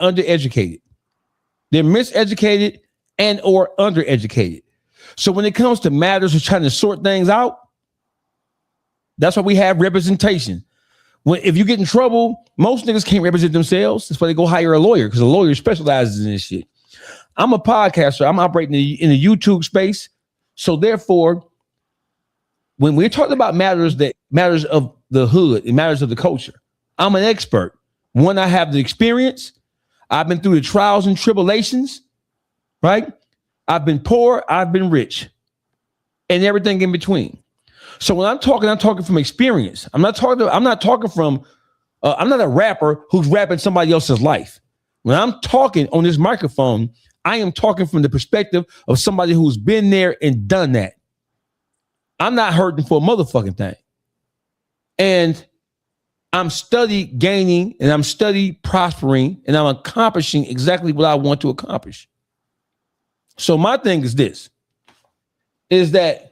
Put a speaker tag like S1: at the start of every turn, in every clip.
S1: undereducated. They're miseducated and or undereducated. So when it comes to matters of trying to sort things out, that's why we have representation. If you get in trouble, most niggas can't represent themselves. That's why they go hire a lawyer, because a lawyer specializes in this shit. I'm a podcaster. I'm operating in the YouTube space. So therefore, when we're talking about matters of the hood, it matters of the culture, I'm an expert. One, I have the experience. I've been through the trials and tribulations, right? I've been poor, I've been rich, and everything in between. So when I'm talking from experience. I'm not a rapper who's rapping somebody else's life. When I'm talking on this microphone, I am talking from the perspective of somebody who's been there and done that. I'm not hurting for a motherfucking thing. And I'm steady gaining and I'm steady prospering and I'm accomplishing exactly what I want to accomplish. So my thing is this, is that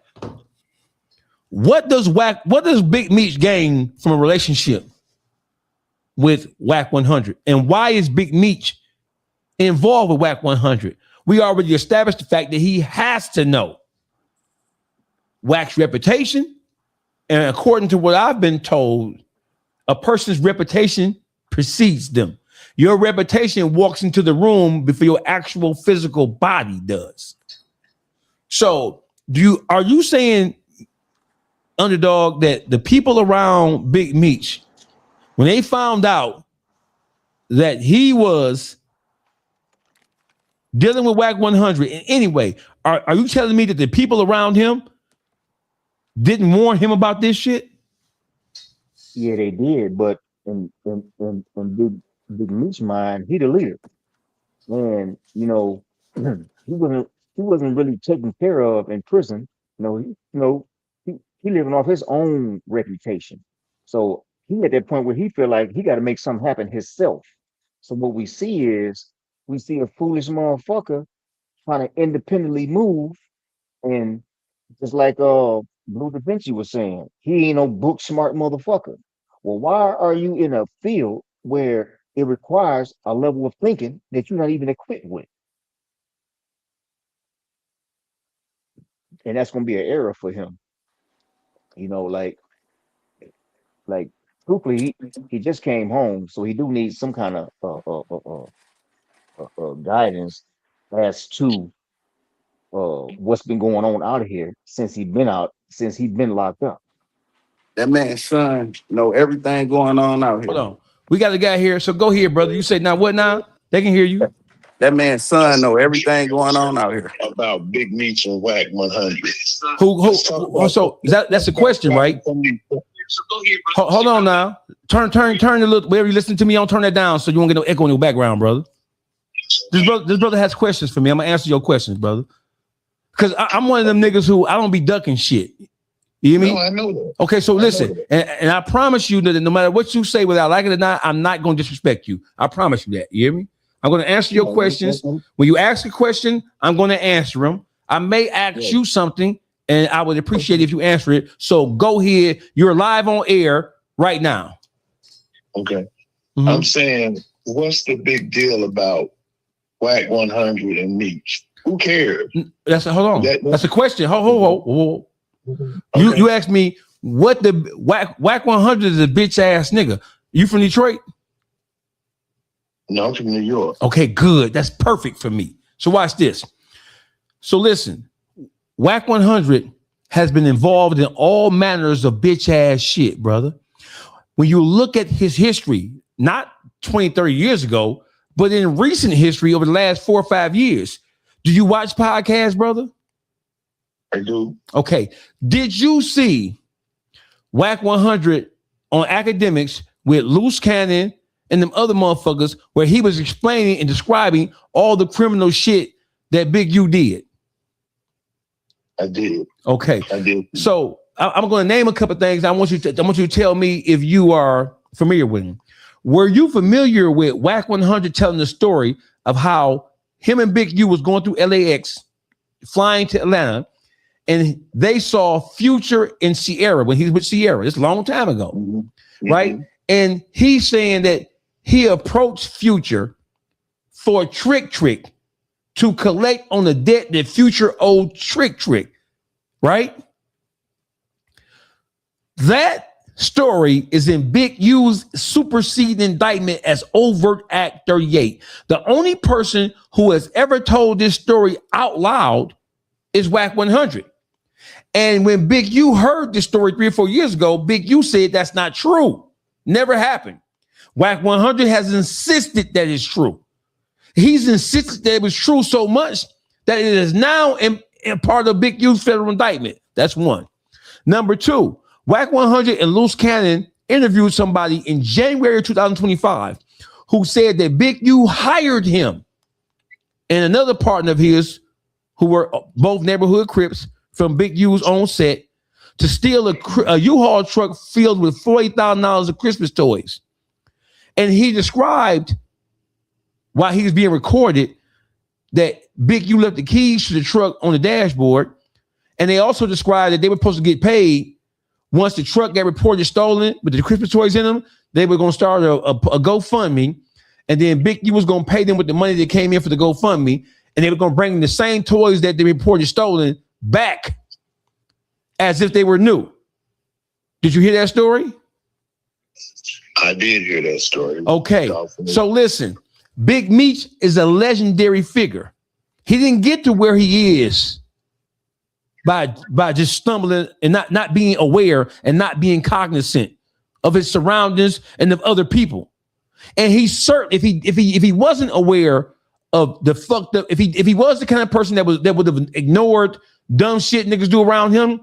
S1: what does Big Meech gain from a relationship with Wack 100? And why is Big Meech involved with Wack 100? We already established the fact that he has to know Wack's reputation. And according to what I've been told, a person's reputation precedes them. Your reputation walks into the room before your actual physical body does. So are you saying, Underdog, that the people around Big Meech, when they found out that he was dealing with Wack 100 in any way, are you telling me that the people around him didn't warn him about this shit?
S2: Yeah, they did, but in Big Meech's mind, he the leader, and he wasn't really taken care of in prison. He living off his own reputation. So he at that point where he feel like he got to make something happen himself. So what we see a foolish motherfucker trying to independently move, and just like Blue Da Vinci was saying, he ain't no book smart motherfucker. Well, why are you in a field where it requires a level of thinking that you're not even equipped with? And that's going to be an error for him. Truthfully, he just came home, so he do need some kind of guidance as to what's been going on out of here since he's been locked up.
S3: That man's son know everything going on out here.
S1: Hold on. We got a guy here, so go here, brother. You say now what now? They can hear you.
S3: That man's son know everything going on out here.
S4: About Big Meech and Wack 100.
S1: So that's a question, right? Hold on now. Turn a little. Wherever you listen to me, don't turn that down so you won't get no echo in your background, brother. This brother has questions for me. I'm gonna answer your questions, brother. Because I'm one of them niggas who I don't be ducking shit. You hear me?
S4: No, I know that.
S1: Okay, so listen, and I promise you that no matter what you say, whether I like it or not, I'm not going to disrespect you. I promise you that. You hear me? I'm going to answer your questions. When you ask a question, I'm going to answer them. I may ask you something, and I would appreciate if you answer it. So go ahead. You're live on air right now.
S4: Okay. Mm-hmm. I'm saying, what's the big deal about Wack 100 and Meech? Who cares?
S1: Hold on. That's a question. Hold. Okay. You asked me what the Wack 100 is a bitch ass nigga. You from Detroit?
S4: No, I'm from New York.
S1: Okay, good. That's perfect for me. So watch this. So listen, Wack 100 has been involved in all manners of bitch ass shit, brother. When you look at his history, not 20, 30 years ago, but in recent history over the last 4 or 5 years, do you watch podcasts, brother?
S4: I do.
S1: Okay. Did you see Wack 100 on Academics with Loose Cannon and them other motherfuckers where he was explaining and describing all the criminal shit that Big U did?
S4: I did.
S1: Okay.
S4: I did.
S1: So I'm going to name a couple of things. I want you to tell me if you are familiar with him. Were you familiar with Wack 100 telling the story of how him and Big U was going through LAX, flying to Atlanta, and they saw Future in Sierra when he was with Sierra? It's a long time ago, right? And he's saying that he approached Future for a trick to collect on the debt that Future owed trick, right? That story is in Big U's superseding indictment as overt act 38. The only person who has ever told this story out loud is Whack 100. And when Big U heard this story 3 or 4 years ago, Big U said that's not true. Never happened. Whack 100 has insisted that it's true. He's insisted that it was true so much that it is now in part of Big U's federal indictment. That's one. Number two, Whack 100 and Loose Cannon interviewed somebody in January 2025 who said that Big U hired him and another partner of his, who were both neighborhood Crips from Big U's own set, to steal a U-Haul truck filled with $40,000 of Christmas toys. And he described, while he was being recorded, that Big U left the keys to the truck on the dashboard. And they also described that they were supposed to get paid once the truck got reported stolen with the Christmas toys in them. They were going to start a GoFundMe, and then Big U was going to pay them with the money that came in for the GoFundMe, and they were going to bring the same toys that they reported stolen back as if they were new. Did you hear that story?
S4: I did hear that story.
S1: Okay, so listen, Big Meech is a legendary figure. He didn't get to where he is by just stumbling and not being aware and not being cognizant of his surroundings and of other people. And he's certain if he wasn't aware of the fucked up, if he was the kind of person that would have ignored dumb shit niggas do around him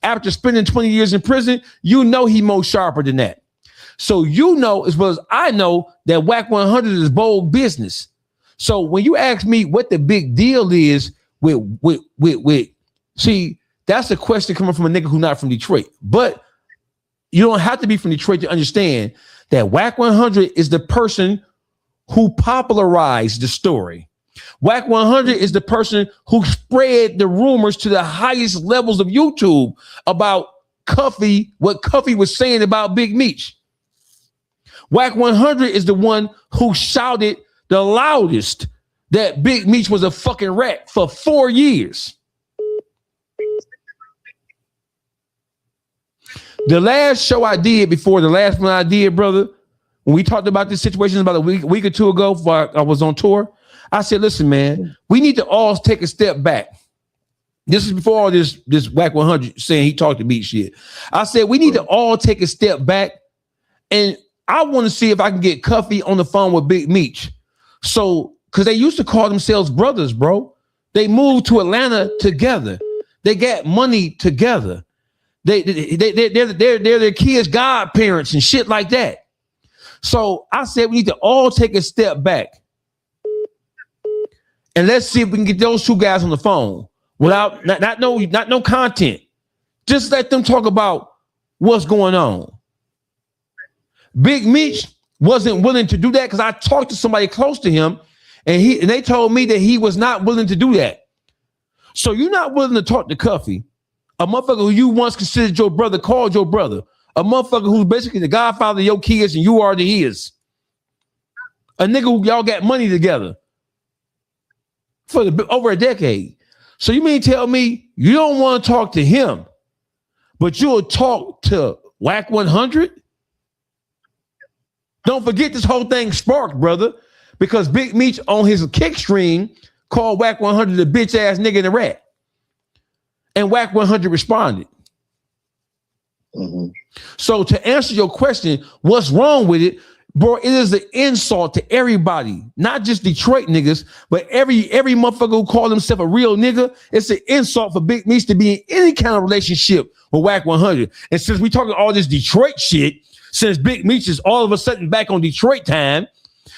S1: after spending 20 years in prison, you know he more sharper than that. So you know as well as I know that Whack 100 is bold business. So when you ask me what the big deal is with see, that's a question coming from a nigga who's not from Detroit. But you don't have to be from Detroit to understand that Whack 100 is the person who popularized the story. Whack 100 is the person who spread the rumors to the highest levels of YouTube about Cuffy, what Cuffy was saying about Big Meech. Whack 100 is the one who shouted the loudest that Big Meech was a fucking rat for 4 years. The last show I did before the last one I did, brother, when we talked about this situation about a week or two ago before I was on tour, I said, listen, man, we need to all take a step back. This is before all this Whack 100 saying he talked to me shit. I said, we need to all take a step back, and I want to see if I can get Cuffy on the phone with Big Meech. So, because they used to call themselves brothers, bro. They moved to Atlanta together. They got money together. They're their kids' godparents and shit like that. So I said we need to all take a step back and let's see if we can get those two guys on the phone without not no content. Just let them talk about what's going on. Big Meech wasn't willing to do that because I talked to somebody close to him and they told me that he was not willing to do that. So you're not willing to talk to Cuffy, a motherfucker who you once considered your brother, called your brother, a motherfucker who's basically the godfather of your kids and you are the his. A nigga who y'all got money together for over a decade. So you mean tell me you don't want to talk to him, but you'll talk to Whack 100? Don't forget this whole thing sparked, brother, because Big Meech on his kick stream called Whack 100 the bitch ass nigga and a rat. And Whack 100 responded.
S4: Mm-hmm.
S1: So to answer your question, what's wrong with it, bro? It is an insult to everybody, not just Detroit niggas, but every motherfucker who call himself a real nigga. It's an insult for Big Meech to be in any kind of relationship with Whack 100. And since we talking all this Detroit shit, since Big Meech is all of a sudden back on Detroit time,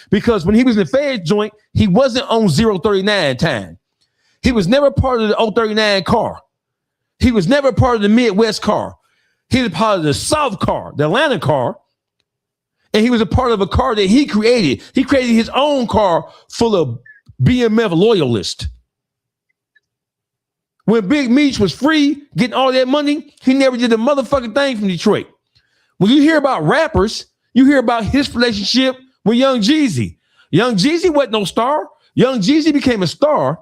S1: because when he was in the Fed joint, he wasn't on 039 time. He was never part of the 039 car. He was never part of the Midwest car. He was part of the South car, the Atlanta car. And he was a part of a car that he created. He created his own car full of BMF loyalists. When Big Meech was free, getting all that money, he never did a motherfucking thing from Detroit. When you hear about rappers, you hear about his relationship with Young Jeezy. Young Jeezy wasn't no star. Young Jeezy became a star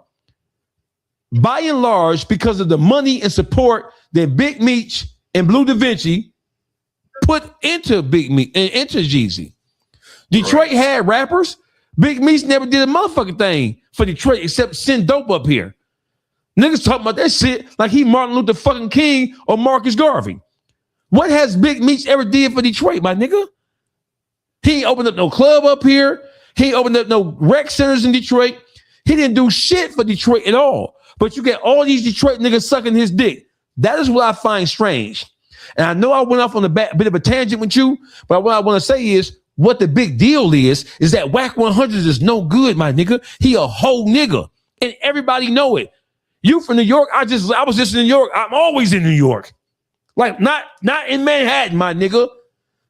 S1: by and large because of the money and support that Big Meech and Blue Da Vinci put into Big Meech and into Jeezy. Detroit had rappers. Big Meech never did a motherfucking thing for Detroit except send dope up here. Niggas talking about that shit like he Martin Luther fucking King or Marcus Garvey. What has Big Meech ever did for Detroit, my nigga? He ain't opened up no club up here. He ain't opened up no rec centers in Detroit. He didn't do shit for Detroit at all. But you get all these Detroit niggas sucking his dick. That is what I find strange. And I know I went off on a bit of a tangent with you, but what I want to say is what the big deal is that Whack 100 is no good, my nigga. He a whole nigga. And everybody know it. You from New York, I was just in New York. I'm always in New York. Like not in Manhattan, my nigga.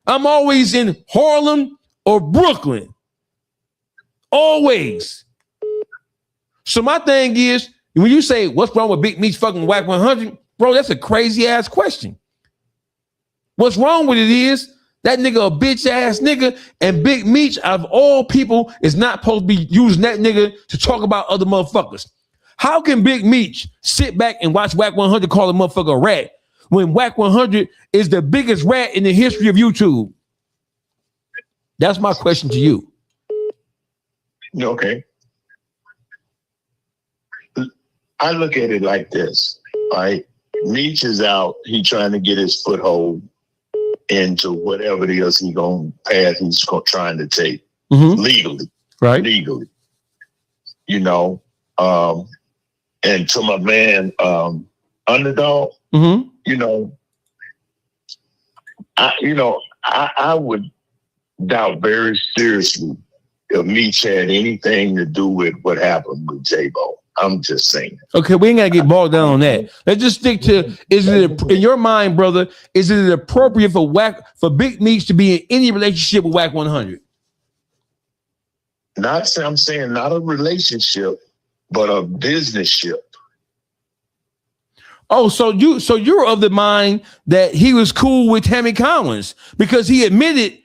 S1: I'm always in Harlem or Brooklyn. Always. So my thing is, when you say, what's wrong with Big Meech fucking Whack 100? Bro, that's a crazy ass question. What's wrong with it is that nigga a bitch ass nigga, and Big Meech, out of all people, is not supposed to be using that nigga to talk about other motherfuckers. How can Big Meech sit back and watch Whack 100 call a motherfucker a rat when Whack 100 is the biggest rat in the history of YouTube? That's my question to you.
S4: Okay. I look at it like this, right? Meech is out. He trying to get his foothold into whatever it is he's trying to take legally,
S1: right?
S4: Legally, you know. And to my man, Underdog, you know, I would doubt very seriously if Meech had anything to do with what happened with J-Bo. I'm just saying. Okay,
S1: we ain't gotta get bogged down on that. Let's just stick to, is it in your mind, brother, is it appropriate for Big Meech to be in any relationship with Whack 100?
S4: I'm saying not a relationship, but a business ship.
S1: Oh, so you're of the mind that he was cool with Tammy Collins because he admitted,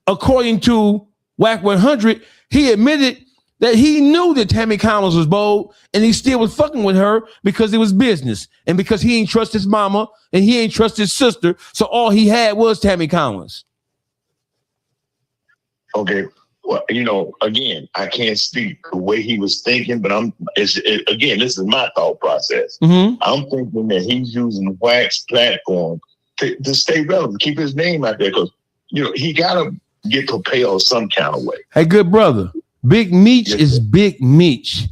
S1: according to Whack 100, he admitted that he knew that Tammy Collins was bold and he still was fucking with her because it was business and because he ain't trust his mama and he ain't trust his sister. So all he had was Tammy Collins.
S4: Okay. Well, you know, again, I can't speak the way he was thinking, but again, this is my thought process. I'm thinking that he's using Whack's platform to stay relevant, keep his name out there because, you know, he got to get propelled some kind of way.
S1: Hey, good brother. Big Meech is Big Meech.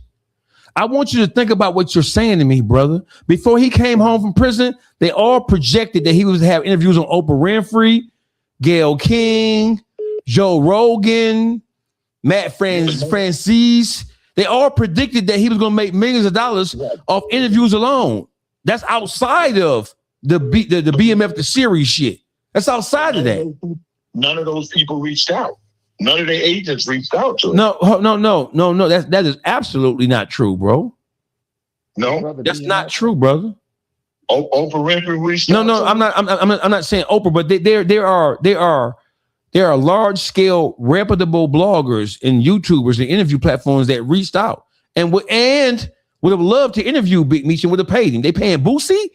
S1: I want you to think about what you're saying to me, brother. Before he came home from prison, they all projected that he was to have interviews on Oprah Winfrey, Gayle King, Joe Rogan, Matt Francis. They all predicted that he was going to make millions of dollars off interviews alone. That's outside of the BMF the series shit. That's outside of that.
S4: None of those people reached out. None of their agents reached out to him.
S1: No. That is absolutely not true, bro.
S4: No,
S1: that's not true, brother.
S4: Oprah Winfrey reached out.
S1: No, I'm not saying Oprah, but there are large scale reputable bloggers and YouTubers and interview platforms that reached out and would have loved to interview Big Meech and would have paid him. They paying Boosie,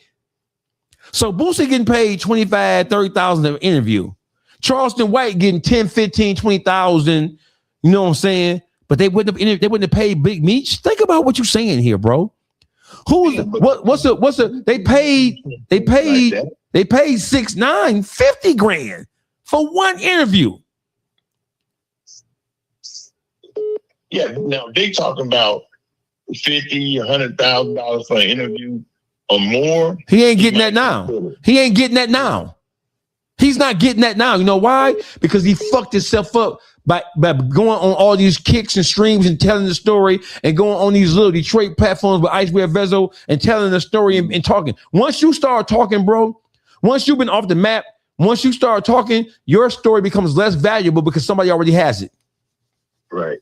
S1: so Boosie getting paid $25,000-$30,000 an interview. Charleston White getting 10, 15, 20,000, you know what I'm saying? But they wouldn't have paid Big Meech. Think about what you're saying here, bro. They paid 6, 9, 50 grand for one interview.
S4: Yeah, now they talking about $50,000, $100,000 for an interview or more.
S1: He ain't getting that now. He's not getting that now. You know why? Because he fucked himself up by going on all these kicks and streams and telling the story and going on these little Detroit platforms with Ice Bear Vezo and telling the story and talking. Once you start talking, bro, once you've been off the map, once you start talking, your story becomes less valuable because somebody already has it.
S4: Right.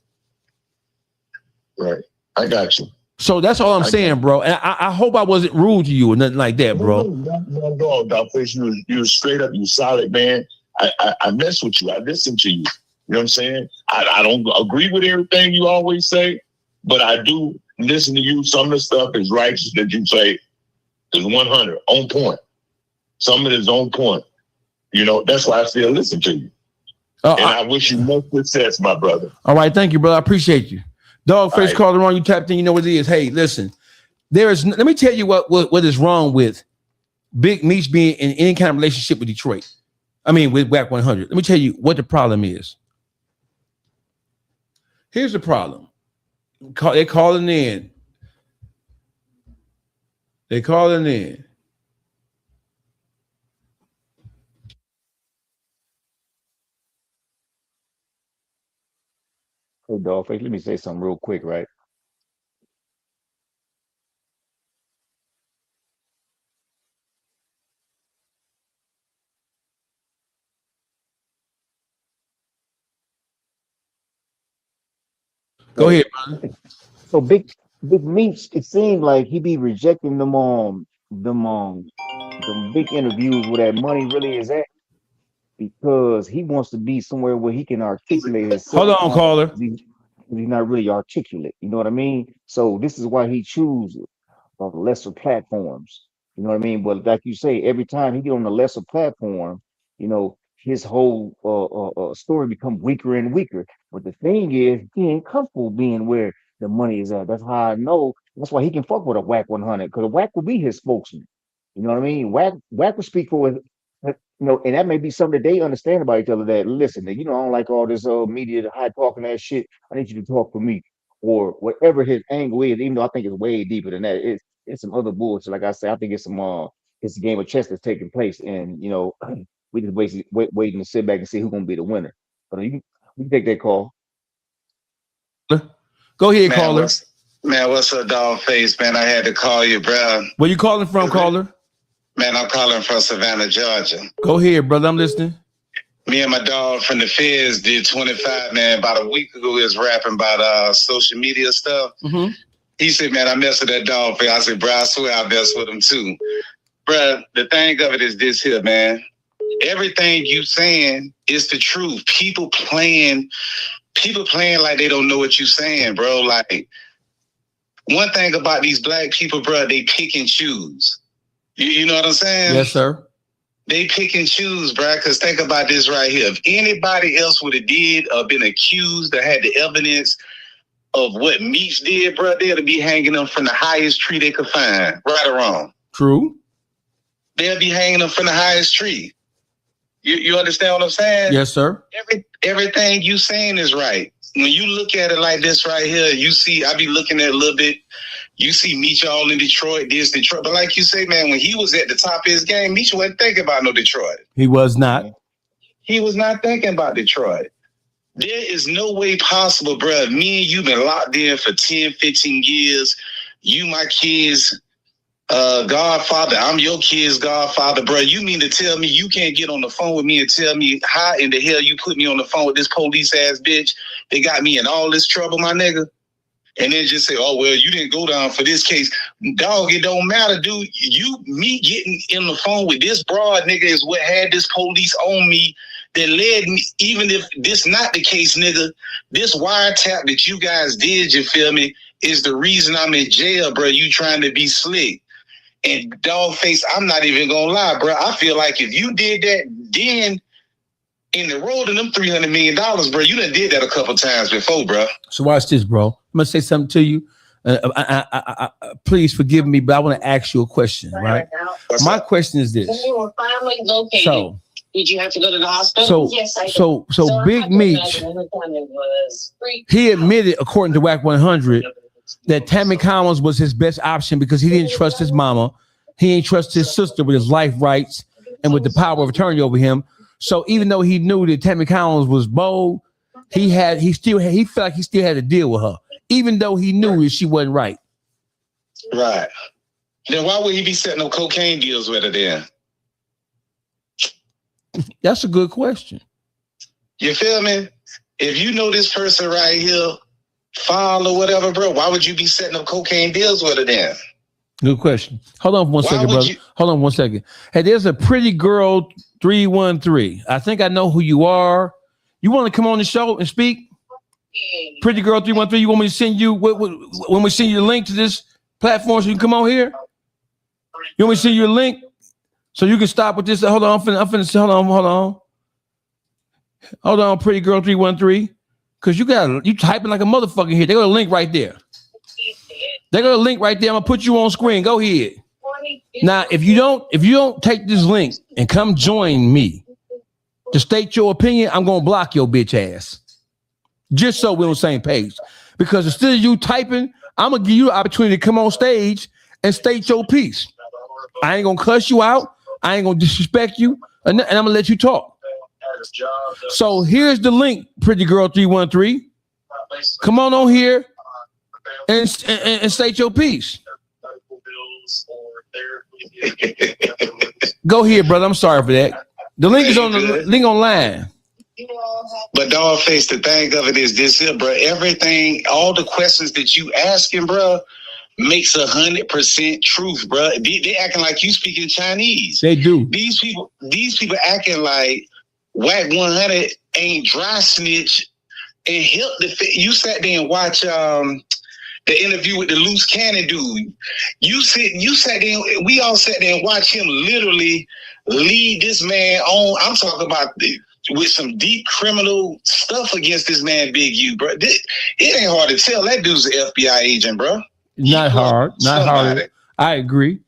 S4: I got you.
S1: So that's all I'm saying, bro. And I hope I wasn't rude to you or nothing like that, bro.
S4: No, DAWGFACE, you were straight up, you solid, man. I mess with you. I listen to you. You know what I'm saying? I don't agree with everything you always say, but I do listen to you. Some of the stuff is righteous that you say is 100 on point. Some of it is on point. You know, that's why I still listen to you. And I wish you much success, my brother.
S1: All right, thank you, brother. I appreciate you. Dogface caller on, you tapped in, you know what it is. Hey, listen, let me tell you what is wrong with Big Meech being in any kind of relationship with Detroit. I mean, with WAC 100. Let me tell you what the problem is. Here's the problem. They're calling in. They're calling in.
S2: Hey, Dogface, let me say something real quick, right?
S1: Go ahead, brother.
S2: So Big Meech, it seemed like he be rejecting them big interviews where that money really is at, because he wants to be somewhere where he can articulate himself.
S1: Hold on, caller.
S2: He's not really articulate. You know what I mean? So this is why he chooses lesser platforms. You know what I mean? But like you say, every time he get on a lesser platform, you know, his whole story become weaker and weaker. But the thing is, he ain't comfortable being where the money is at. That's how I know. That's why he can fuck with a WAC 100, because a WAC will be his spokesman. You know what I mean? WAC will speak for his, you know, and that may be something that they understand about each other. That listen, that, you know, I don't like all this media, the high talking that shit. I need you to talk for me, or whatever his angle is. Even though I think it's way deeper than that. It's some other bullshit. Like I said, I think it's it's a game of chess that's taking place, and you know, we just waiting to sit back and see who's gonna be the winner. But we can take that call.
S1: Go ahead, caller.
S3: What's up, Dogface? Man, I had to call you, bro.
S1: Where you calling from, caller?
S3: Man, I'm calling from Savannah, Georgia.
S1: Go ahead, brother. I'm listening.
S3: Me and my dog from the Feds did 25, man. About a week ago, we was rapping about social media stuff.
S1: Mm-hmm.
S3: He said, man, I mess with that dog. I said, bro, I swear I mess with him too. Bro, the thing of it is this here, man. Everything you saying is the truth. People playing like they don't know what you saying, bro. Like, one thing about these black people, bro, they pick and choose. You know what I'm saying?
S1: Yes, sir.
S3: They pick and choose, bro, because think about this right here. If anybody else would have did or been accused or had the evidence of what Meech did, bro, they'll be hanging them from the highest tree they could find, right or wrong.
S1: True.
S3: They'll be hanging them from the highest tree. You understand what I'm saying?
S1: Yes, sir.
S3: Everything you saying is right. When you look at it like this right here, you see, I be looking at a little bit, you see Meech all in Detroit, Detroit. But like you say, man, when he was at the top of his game, Meech wasn't thinking about no Detroit.
S1: He was not.
S3: He was not thinking about Detroit. There is no way possible, bro. Me and you been locked in for 10, 15 years. You, my kids, godfather. I'm your kid's godfather, bro. You mean to tell me you can't get on the phone with me and tell me how in the hell you put me on the phone with this police ass bitch? They got me in all this trouble, my nigga. And then just say, oh, well, you didn't go down for this case. Dog, it don't matter, dude. Me getting in the phone with this broad nigga is what had this police on me that led me, even if this not the case, nigga, this wiretap that you guys did, you feel me, is the reason I'm in jail, bro. You trying to be slick. And Dogface, I'm not even gonna lie, bro. I feel like if you did that, then in the road of them $300 million, bro, you done did that a couple times before, bro.
S1: So watch this, bro. I'm gonna say something to you. Please forgive me, but I want to ask you a question, right? My question is this.
S5: You were finally located.
S1: So,
S5: did you have to go to the hospital?
S1: So,
S5: yes, I did.
S1: So Big Meech, he admitted, according to WAC 100, that Tammy Collins was his best option because he didn't trust his mama. He didn't trust his sister with his life rights and with the power of attorney over him. So even though he knew that Tammy Collins was bold, he felt like he still had to deal with her, even though he knew that she wasn't right.
S3: Right. Then why would he be setting up cocaine deals with her then?
S1: That's a good question.
S3: You feel me? If you know this person right here, foul or whatever, bro, why would you be setting up cocaine deals with her then?
S1: Good question. Hold on for one second, brother. Hold on 1 second. Hey, there's a pretty girl 313. I think I know who you are. You want to come on the show and speak? Pretty Girl 313, you want me to send you when we send you the link to this platform so you can come on here? You want me to send you a link so you can stop with this? Hold on, I'm finna hold on, Pretty Girl 313. Cause you typing like a motherfucker here. They got a link right there. They got a link right there. I'm gonna put you on screen. Go ahead. Now, if you don't take this link and come join me to state your opinion, I'm gonna block your bitch ass. Just so we're on the same page. Because instead of you typing, I'm gonna give you the opportunity to come on stage and state your piece. I ain't gonna cuss you out. I ain't gonna disrespect you, and I'm gonna let you talk. So here's the link, Pretty Girl 313. Come on here and state your piece. Go ahead, brother. I'm sorry for that. The link is on the link online.
S3: But Dawgface, the thing of it is this here, bro. Everything, all the questions that you asking, bro, makes 100% truth, bro. They acting like you speaking Chinese.
S1: They do.
S3: These people acting like Whack 100 ain't dry snitch and help you sat there and watch the interview with the loose cannon dude. You sat there, we all sat there and watched him literally lead this man on. I'm talking about with some deep criminal stuff against this man, Big U, bro. It ain't hard to tell that dude's an FBI agent, bro.
S1: Not hard. I agree.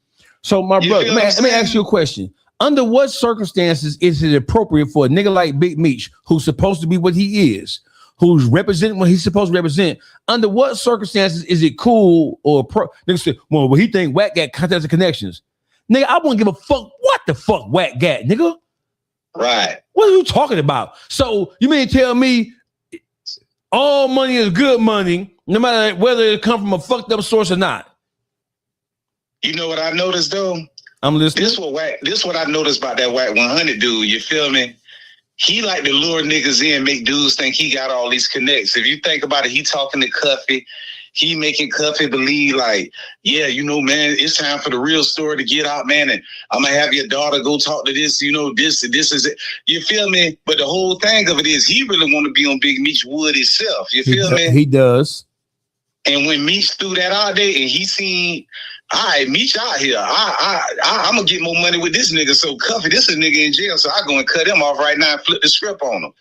S1: So my brother, let me ask you a question. Under what circumstances is it appropriate for a nigga like Big Meech, who's supposed to be what he is, who's representing what he's supposed to represent? Under what circumstances is it cool or niggas say, well, he think Wack got contacts and connections? Nigga, I won't give a fuck what the fuck Wack got, nigga.
S3: Right.
S1: What are you talking about? So you mean to tell me all money is good money, no matter whether it come from a fucked up source or not?
S3: You know what I noticed though?
S1: I'm listening.
S3: This what I noticed about that Whack 100 dude. You feel me? He like to lure niggas in, make dudes think he got all these connects. If you think about it, he talking to Cuffy. He making Cuffy believe like, yeah, you know, man, it's time for the real story to get out, man. And I'm gonna have your daughter go talk to this, you know, this is it. You feel me? But the whole thing of it is he really want to be on Big Meech Wood himself. You feel me?
S1: He does.
S3: And when Meech threw that out there and he seen, all right, Meech out here. I'm gonna get more money with this nigga. So Cuffy, this is a nigga in jail. So I go and cut him off right now and flip the script on him.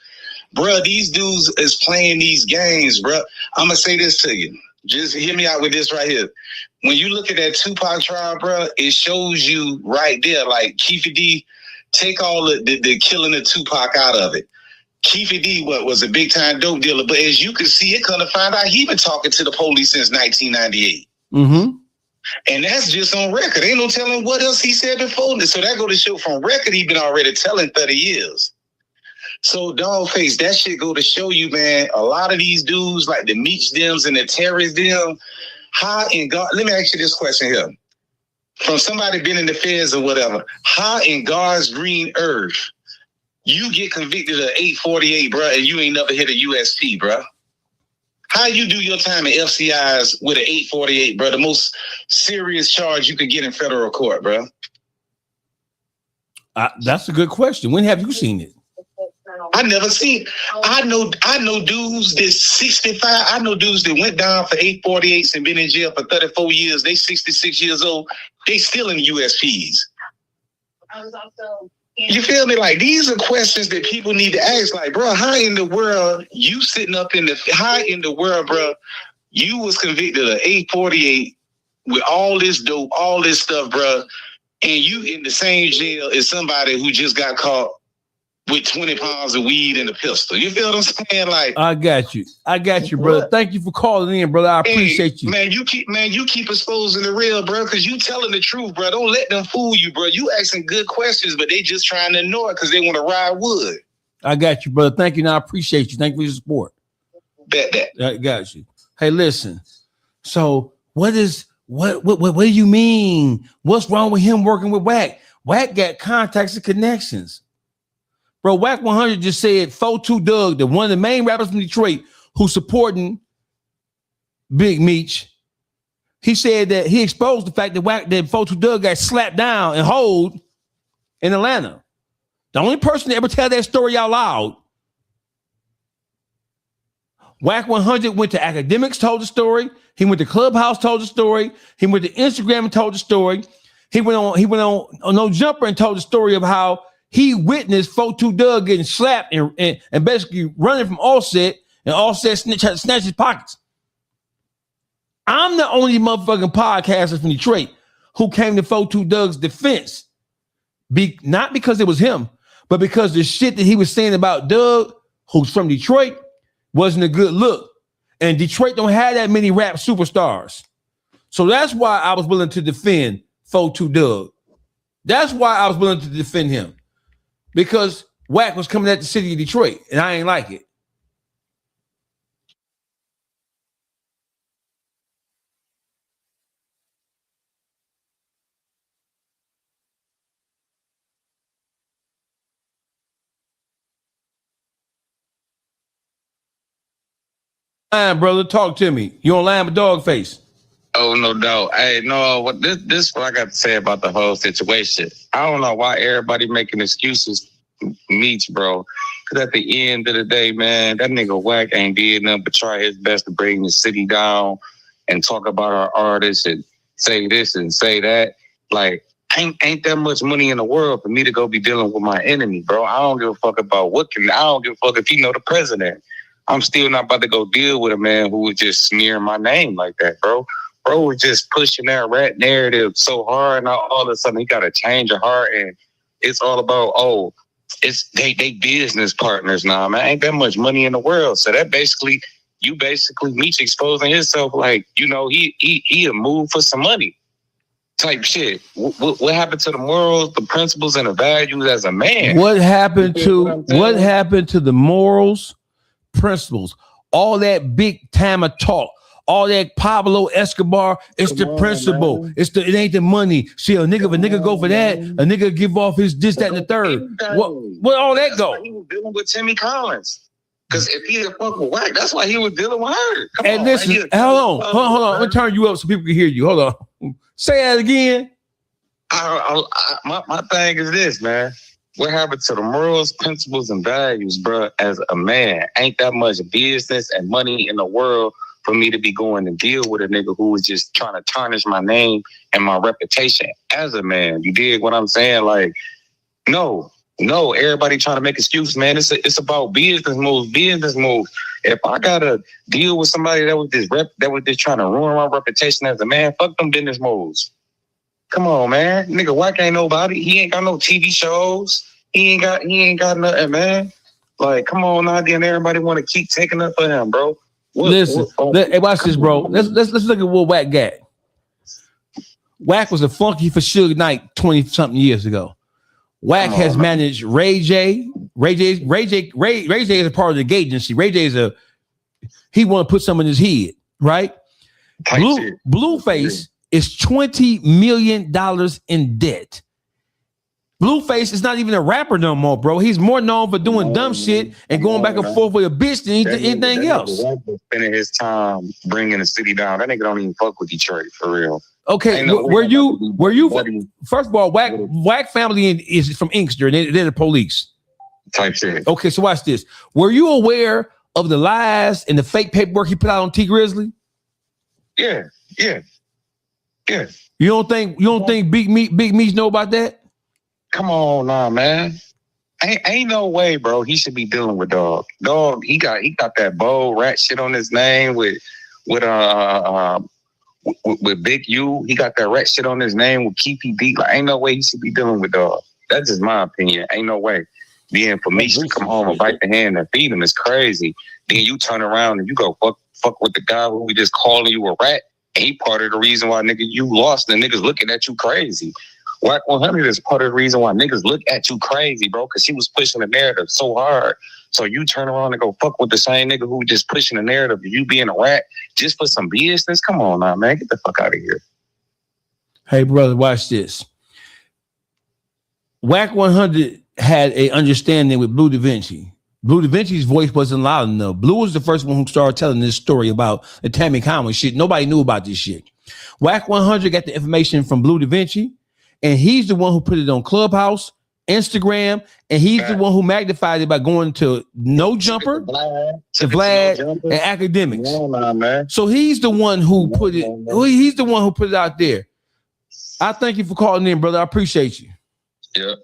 S3: Bruh, these dudes is playing these games, bruh. I'm gonna say this to you. Just hear me out with this right here. When you look at that Tupac trial, bruh, it shows you right there, like Keefe D, take all the killing of Tupac out of it. Keefe D, was a big time dope dealer, but as you can see, it kind of find out he been talking to the police since 1998.
S1: Mm-hmm.
S3: And that's just on record. Ain't no telling what else he said before. So that go to show from record he been already telling 30 years. So Dawgface, that shit go to show you, man, a lot of these dudes like the Meech Dems and the terrorist them, how in God, let me ask you this question here. From somebody been in the feds or whatever, how in God's green earth you get convicted of 848, bro, and you ain't never hit a USP, bro? How you do your time in FCIs with an 848, bro? The most serious charge you could get in federal court, bro.
S1: That's a good question. When have you seen it?
S3: I never seen. I know dudes that 65. I know dudes that went down for 848s and been in jail for 34 years. They 66 years old. They still in USPs. You feel me? Like, these are questions that people need to ask. Like, bro, how in the world you sitting up in the? How in the world, bro, you was convicted of 848 with all this dope, all this stuff, bro, and you in the same jail as somebody who just got caught with 20 pounds of weed and a pistol. You feel what I'm saying? Like, I got you, brother. Thank you for calling in, brother. I appreciate you. Man, you keep exposing the real, bro, because you telling the truth, bro. Don't let them fool you, bro. You asking good questions, but they just trying to ignore it because they want to ride wood. I got you, brother. Thank you. And I appreciate you. Thank you for your support. Bet that. I got you. Hey, listen. So what do you mean? What's wrong with him working with Wack? Wack got contacts and connections. Bro, Whack 100 just said 42 Doug, the one of the main rappers from Detroit who's supporting Big Meech. He said that he exposed the fact that 42 Doug got slapped down and holed in Atlanta. The only person to ever tell that story out loud
S1: Whack 100 went to academics, told the story. He went to Clubhouse, told the story. He went to Instagram and told the story. He went on No Jumper and told the story of how he witnessed 42Doug getting slapped and basically running from Offset, and Offset snatched his pockets. I'm the only motherfucking podcaster from Detroit who came to 42Doug's defense. Not because it was him, but because the shit that he was saying about Doug, who's from Detroit, wasn't a good look. And Detroit don't have that many rap superstars. So that's why I was willing to defend 42Doug. That's why I was willing to defend him. Because Whack was coming at the city of Detroit, and I ain't like it. Brother, talk to me. You on line with Dogface?
S6: Oh, no doubt. Hey, no, what this what I got to say about the whole situation. I don't know why everybody making excuses, Meech, bro. Because at the end of the day, man, that nigga Whack ain't did nothing but try his best to bring the city down and talk about our artists and say this and say that. Like, ain't that much money in the world for me to go be dealing with my enemy, bro. I don't give a fuck about I don't give a fuck if he know the president. I'm still not about to go deal with a man who was just smearing my name like that, bro. Bro was just pushing that rat narrative so hard, and all of a sudden he got a change of heart, and it's all about, it's they business partners now, man. Ain't that much money in the world. So that basically Meech exposing himself like, he a move for some money type shit. What happened to the morals, the principles, and the values as a man?
S1: What happened to the morals, principles, all that big time of talk, all that Pablo Escobar? It's the principle. Man. It ain't the money. See, if a nigga go for that, a nigga give off his this, that, and the third. What all that go?
S6: He was dealing with Timmy Collins. Because if he had fuck with Whack, that's why he was dealing with her.
S1: And listen, hold on. Let me turn you up so people can hear you. Hold on. Say that again.
S6: My thing is this, man. What happened to the morals, principles, and values, bro? As a man, ain't that much business and money in the world for me to be going and deal with a nigga who was just trying to tarnish my name and my reputation as a man. You dig what I'm saying? Like, no, everybody trying to make excuses, man. It's about business moves. If I gotta deal with somebody that was just trying to ruin my reputation as a man, fuck them business moves. Come on, man. Nigga, Whack ain't nobody. He ain't got no TV shows. He ain't got nothing, man. Like, come on now, then everybody want to keep taking up for him, bro.
S1: Hey, watch this, bro. Let's look at what Whack got. Whack was a funky for Suge Knight 20-something years ago. Whack has managed Ray J. Ray J is a part of the agency. Ray J he want to put something in his head, right? Blueface is $20 million in debt. Blueface is not even a rapper no more, bro. He's more known for doing dumb shit and going back and forth with a bitch than anything else.
S6: Spending his time bringing the city down. That nigga don't even fuck with Detroit for real.
S1: Okay, were you? First of all, Whack family is from Inkster. They're the police.
S6: Type shit.
S1: Okay, so watch this. Were you aware of the lies and the fake paperwork he put out on T Grizzly?
S6: Yeah.
S1: You don't think Big Meech know about that?
S6: Come on now, man. Ain't no way, bro. He should be dealing with Dog. Dog, he got that bold rat shit on his name with Big U. He got that rat shit on his name with Keepy D. Like, ain't no way he should be dealing with Dog. That's just my opinion. Ain't no way. Then for me to come home and bite the hand and feed him is crazy. Then you turn around and you go fuck with the guy who we just calling you a rat. And he part of the reason why, nigga, you lost and niggas looking at you crazy. Whack 100 is part of the reason why niggas look at you crazy, bro, because he was pushing the narrative so hard. So you turn around and go fuck with the same nigga who just pushing the narrative, you being a rat just for some business? Come on now, man. Get the fuck out of here.
S1: Hey, brother, watch this. Whack 100 had a understanding with Blue Da Vinci. Blue Da Vinci's voice wasn't loud enough. Blue was the first one who started telling this story about the Tammy Conway shit. Nobody knew about this shit. Whack 100 got the information from Blue Da Vinci, and he's the one who put it on Clubhouse Instagram, and he's the one who magnified it by going to No Jumper, Vlad, and Academics. So he's the one who put it. He's the one who put it out there. I thank you for calling in, brother. I appreciate you.
S6: Yeah.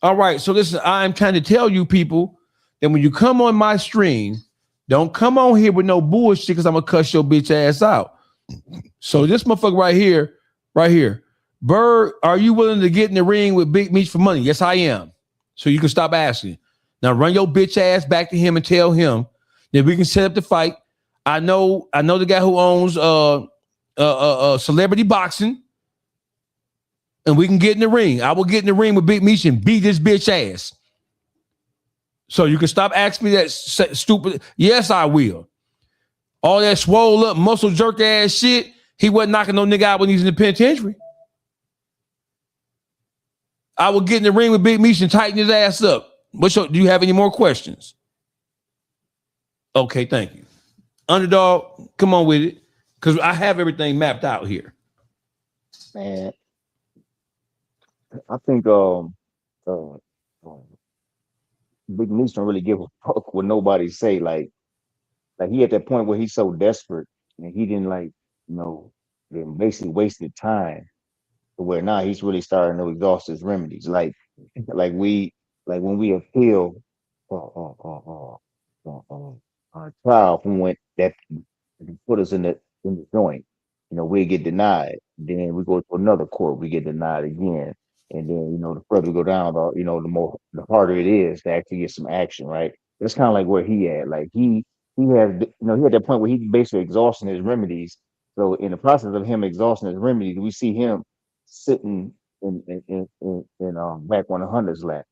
S1: All right. So listen, I'm trying to tell you people that when you come on my stream, don't come on here with no bullshit because I'm gonna cuss your bitch ass out. So this motherfucker right here, Bird, are you willing to get in the ring with Big Meech for money? Yes, I am. So you can stop asking. Now run your bitch ass back to him and tell him that we can set up the fight. I know the guy who owns Celebrity Boxing, and we can get in the ring. I will get in the ring with Big Meech and beat this bitch ass. So you can stop asking me that stupid. Yes, I will. All that swole up, muscle jerk ass shit. He wasn't knocking no nigga out when he's in the penitentiary. I will get in the ring with Big Meech and tighten his ass up. Do you have any more questions? Okay, thank you. Underdog, come on with it. Because I have everything mapped out here.
S2: Man, I think Big Meech don't really give a fuck what nobody say. Like he at that point where he's so desperate and he didn't then basically wasted time to where now he's really starting to exhaust his remedies. Like when we appeal our trial from when that put us in the joint, we get denied. Then we go to another court, we get denied again. And then, the further we go down, the harder it is to actually get some action, right? That's kind of like where he at. Like he had that point where he's basically exhausting his remedies. So in the process of him exhausting his remedies, we see him sitting in Whack 100's lap.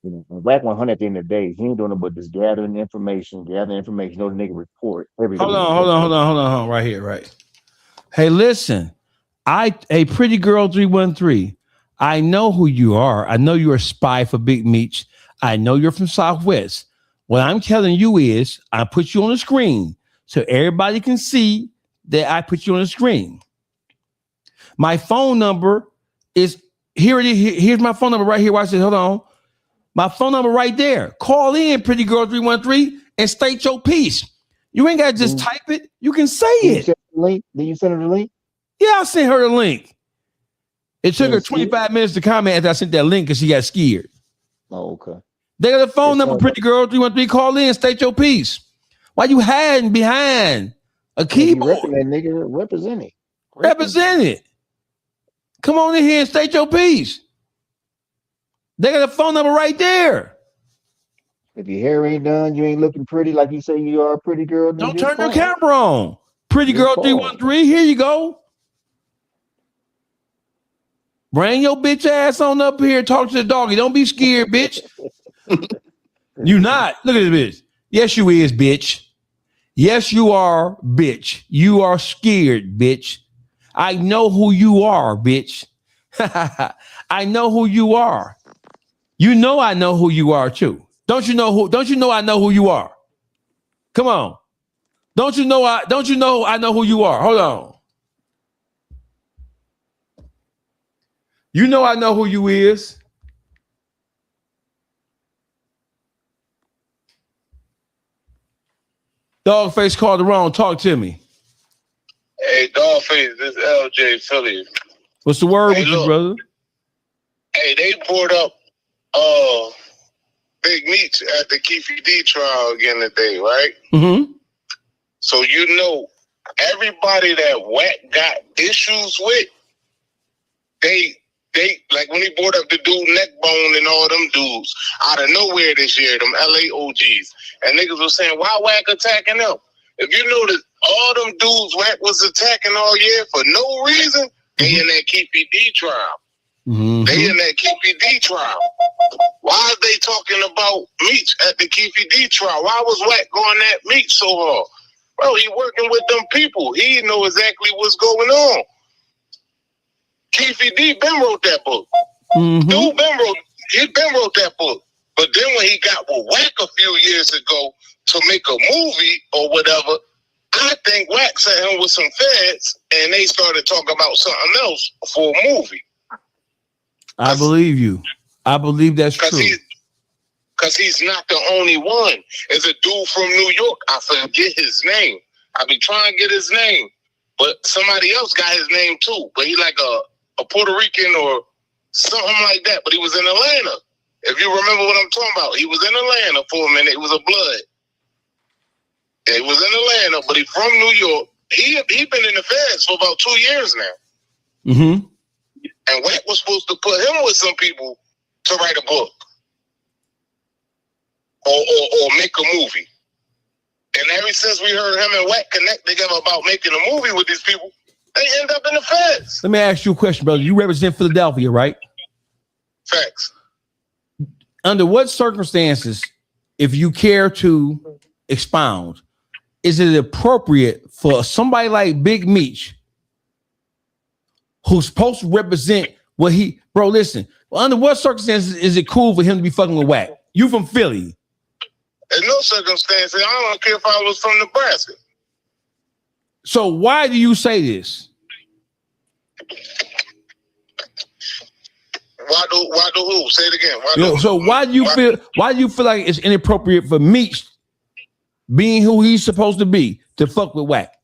S2: Whack 100 at the end of the day, he ain't doing it but just gathering information. The nigga report everything.
S1: Hold on, right here, right. Hey, listen, Pretty Girl 313. I know who you are. I know you're a spy for Big Meech. I know you're from Southwest. What I'm telling you is I put you on the screen so everybody can see that I put you on the screen. My phone number is here. It is. Here's my phone number right here. Watch it. Hold on. My phone number right there. Call in, Pretty Girl 313, and state your piece. You ain't got to just type it. You can say it.
S2: Did you send her the link?
S1: Yeah, I sent her the link. It took her 25 minutes to comment after I sent that link because she got scared.
S2: Oh, okay.
S1: They got a phone number, Pretty Girl 313. Call in, state your piece. Why you hiding behind a keyboard?
S2: That nigga represent it.
S1: Represent it. Come on in here and state your piece. They got a phone number right there.
S2: If your hair ain't done, you ain't looking pretty like you say you are a pretty girl.
S1: Don't turn your camera on. Pretty Girl 313. Here you go. Bring your bitch ass on up here and talk to the doggy. Don't be scared, bitch. You not. Look at this bitch. Yes, you is, bitch. Yes, you are, bitch. You are scared, bitch. I know who you are, bitch. I know who you are. You know I know who you are too. Don't you know I know who you are? Come on. Don't you know I know who you are? Hold on. You know I know who you is. Dogface called around. Talk to me.
S3: Hey, Dogface, this is LJ Philly.
S1: What's the word with you, brother?
S3: Hey, they poured up Big Meech at the Keefe D trial again today, right?
S1: Mm-hmm.
S3: So everybody that Wack got issues with, they like when he brought up the dude Neckbone and all them dudes out of nowhere this year, them LA OGs, and niggas was saying, why Wack attacking them? If you notice, all them dudes Wack was attacking all year for no reason, they in that Keefe D trial.
S1: Mm-hmm.
S3: They in that Keefe D trial. Why are they talking about Meech at the Keefe D trial? Why was Wack going at Meech so hard? Bro, he working with them people. He know exactly what's going on. Keefe D been wrote that book.
S1: Mm-hmm.
S3: Dude been wrote that book. But then when he got with Wack a few years ago to make a movie or whatever, I think Wack sent him with some feds and they started talking about something else for a movie.
S1: I believe you. I believe that's true.
S3: Because he's not the only one. There's a dude from New York. I forget his name. I be trying to get his name, but somebody else got his name too. But he like a Puerto Rican or something like that. But he was in Atlanta. If you remember what I'm talking about, he was in Atlanta for a minute. It was a blood. He was in Atlanta, but he's from New York. He been in the feds for about 2 years now.
S1: Mm-hmm.
S3: And Wack was supposed to put him with some people to write a book or make a movie. And ever since we heard him and Wack connect together about making a movie with these people, they end up in the feds.
S1: Let me ask you a question, brother. You represent Philadelphia, right?
S3: Facts.
S1: Under what circumstances, if you care to expound, is it appropriate for somebody like Big Meech, who's supposed to represent what he, bro, listen, under what circumstances is it cool for him to be fucking with Wack? You from Philly.
S3: In no circumstances, I don't care if I was from Nebraska.
S1: So why do you say this?
S3: Why do who? Say it again.
S1: So why do you feel like it's inappropriate for Meech, being who he's supposed to be, to fuck with Wack?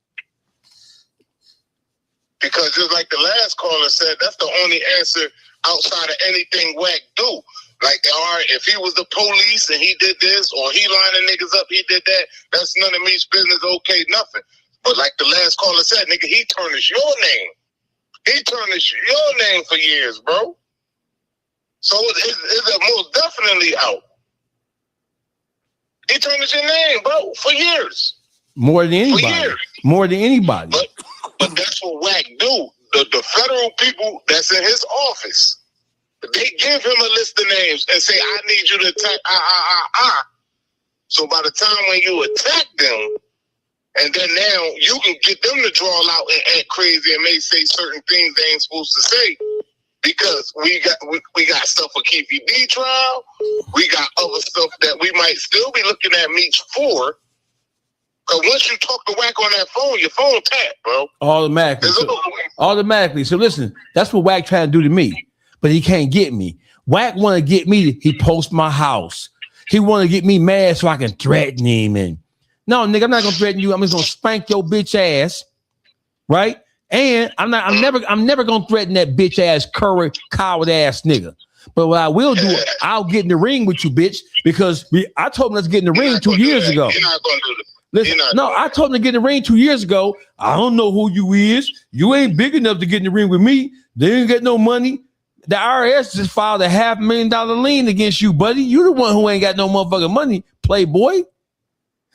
S3: Because just like the last caller said, that's the only answer outside of anything Wack do. Like, all right, if he was the police and he did this, or he lining niggas up, he did that, that's none of Meech's business, okay, nothing. But like the last caller said, nigga, he tarnished your name. He tarnished your name for years, bro. So it's most definitely out. He tarnished your name, bro, for years.
S1: More than anybody. More than anybody.
S3: But that's what Wack do. The federal people that's in his office, they give him a list of names and say, I need you to attack So by the time when you attack them, and then now you can get them to draw out and act crazy and may say certain things they ain't supposed to say, because we got stuff for Keefy D trial, we got other stuff that we might still be looking at Meech for. Because once you talk to Wack on that phone, your phone tapped, bro.
S1: Automatically. So listen, that's what Wack trying to do to me. But he can't get me. Wack want to get me. He post my house. He want to get me mad so I can threaten him. And no, nigga, I'm not gonna threaten you. I'm just gonna spank your bitch ass, right? And I'm never gonna threaten that bitch ass coward ass nigga. But what I will do, I'll get in the ring with you, bitch, because I told him let's get in the ring 2 years ago.
S3: You're not gonna do that.
S1: Listen, no, I told him to get in the ring 2 years ago. I don't know who you is. You ain't big enough to get in the ring with me. They ain't get no money. The IRS just filed a $500,000 lien against you, buddy. You the one who ain't got no motherfucking money, playboy.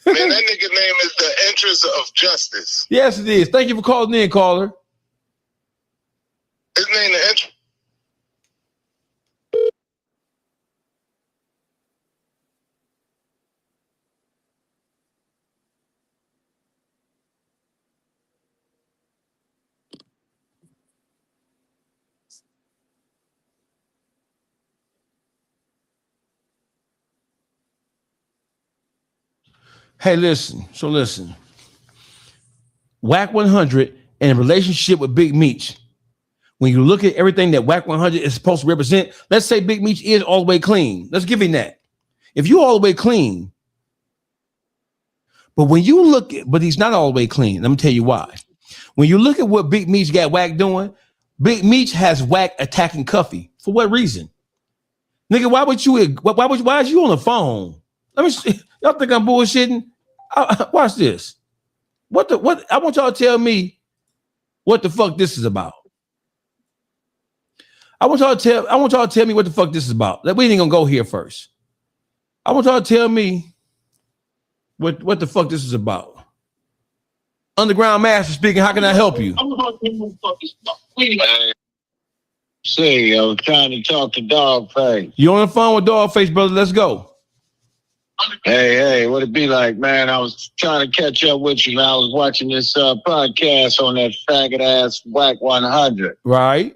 S3: Man, that nigga name is the interest of justice.
S1: Yes, it is. Thank you for calling in, caller.
S3: His name the interest.
S1: Hey, listen. Wack 100 in a relationship with Big Meech. When you look at everything that Wack 100 is supposed to represent, let's say Big Meech is all the way clean. Let's give him that. If you all the way clean, but when you look at, but he's not all the way clean. Let me tell you why. When you look at what Big Meech got Wack doing, Big Meech has Wack attacking Cuffy. For what reason? Nigga, why is you on the phone? Let me see. Y'all think I'm bullshitting? Watch this. What? I want y'all to tell me what the fuck this is about. I want y'all to tell me what the fuck this is about. We ain't gonna go here first. I want y'all to tell me what the fuck this is about. Underground Master speaking. How can I help you?
S7: See, I was trying to talk to Dogface.
S1: You on the phone with Dogface, brother? Let's go.
S7: Hey, what it be like, man? I was trying to catch up with you, man. I was watching this podcast on that faggot ass Wack 100.
S1: Right.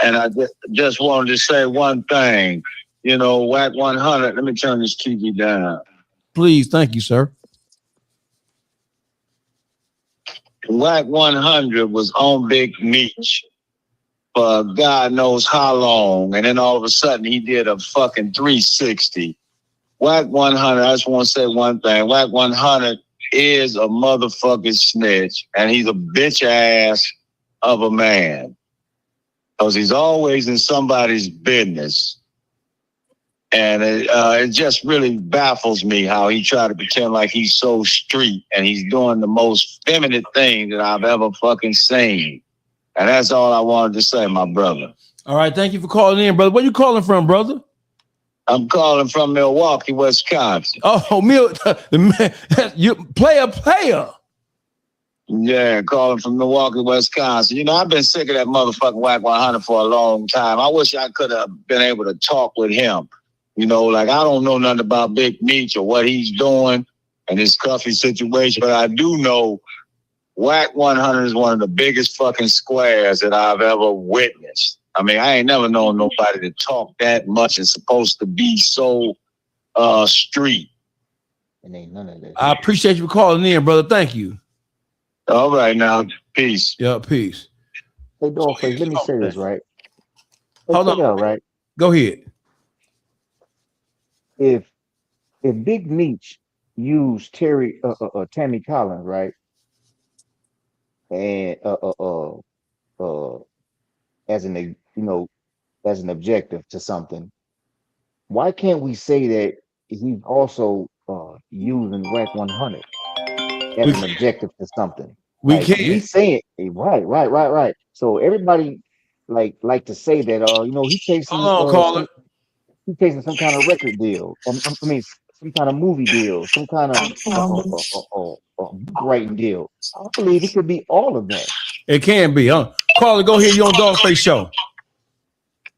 S7: And I just wanted to say one thing. You know, Wack 100. Let me turn this TV down.
S1: Please, thank you, sir.
S7: Wack 100 was on Big Meech. for God knows how long. And then all of a sudden he did a fucking 360. Whack 100, I just want to say one thing. Whack 100 is a motherfucking snitch, and he's a bitch ass of a man. Because he's always in somebody's business. And it just really baffles me how he tried to pretend like he's so street and he's doing the most feminine thing that I've ever fucking seen. And that's all I wanted to say, my brother.
S1: All right, thank you for calling in, brother. Where you calling from, brother?
S7: I'm calling from Milwaukee, Wisconsin.
S1: Oh, you player.
S7: Yeah, calling from Milwaukee, Wisconsin. You know, I've been sick of that motherfucking Whack 100 for a long time. I wish I could have been able to talk with him. You know, like I don't know nothing about Big Meech or what he's doing and his Cuffy situation, but I do know Whack 100 is one of the biggest fucking squares that I've ever witnessed. I mean, I ain't never known nobody to talk that much and supposed to be so street.
S2: And ain't none of that.
S1: I appreciate you for calling in, brother. Thank you.
S7: All right, now, peace.
S1: Yeah, peace.
S2: Hey, Dawgface, let me say this, right? Hey,
S1: Hold on.
S2: out, right?
S1: Go ahead.
S2: If Big Meech used Tammy Collins, right, and as an as an objective to something, why can't we say that he's also using Whack 100 as an objective to something?
S1: We
S2: Like,
S1: can't.
S2: we saying right. So everybody like to say that he's chasing
S1: Hold on, caller.
S2: he's chasing some kind of record deal. I mean, some kind of movie deal, some kind of book writing deal. I believe it could be all of that.
S1: It can be, huh? Caller, go ahead. You on Dawgface Show.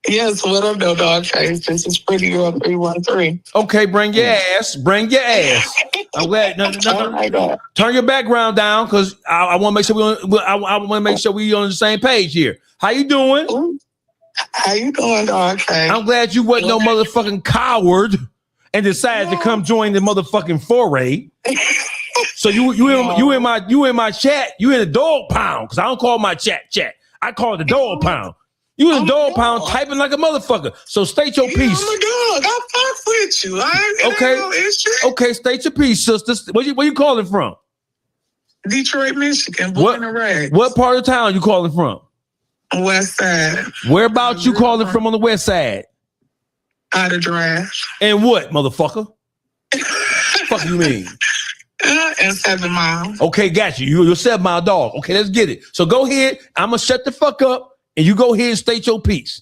S5: Yes, what up, though, Dawgface? This is Pretty Girl 313.
S1: Okay, bring your ass. Bring your ass. I'm glad. No.
S5: Oh my God.
S1: Turn your background down, because I want to make sure I want to make sure we on the same page here. How you doing?
S5: Ooh. How you doing, Dawgface?
S1: I'm glad you wasn't no motherfucking coward and decided to come join the motherfucking foray. So you in my chat. You in the dog pound, because I don't call my chat. I call it the dog pound. You in the dog pound typing like a motherfucker. So state your piece.
S5: I'm a dog. I fuck with you.
S1: Okay, state your piece, sisters. Where you calling from?
S5: Detroit, Michigan. Born and raised.
S1: What part of town you calling from?
S5: West Side.
S1: Whereabouts you calling from on the west side?
S5: Out of draft.
S1: And what, motherfucker? Fuck you mean?
S5: And 7 Mile.
S1: Okay, got you. You're a 7 Mile dog. Okay, let's get it. So go ahead. I'm gonna shut the fuck up, and you go ahead and state your piece.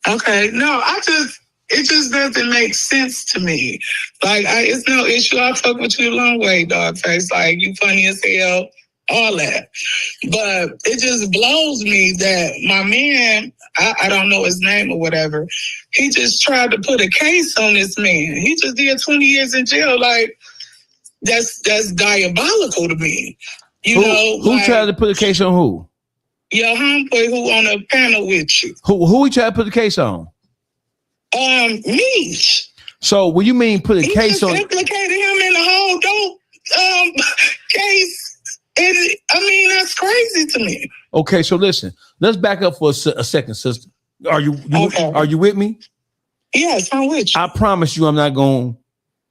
S5: Okay, no, it just doesn't make sense to me. Like, it's no issue. I'll fuck with you a long way, Dawgface. Like, you funny as hell, all that. But it just blows me that my man, I don't know his name or whatever, he just tried to put a case on this man. He just did 20 years in jail. Like, that's diabolical to me.
S1: Who tried to put a case on who?
S5: Your homeboy who on a panel with you.
S1: Who he tried to put the case on?
S5: Me.
S1: So when you mean put a
S5: He
S1: case
S5: just
S1: on?
S5: implicated him in the whole dope case. And I mean, that's crazy to me.
S1: Okay, so listen. Let's back up for a second, sister. Are you with me?
S5: Yes, I'm with you.
S1: I promise you, I'm not going.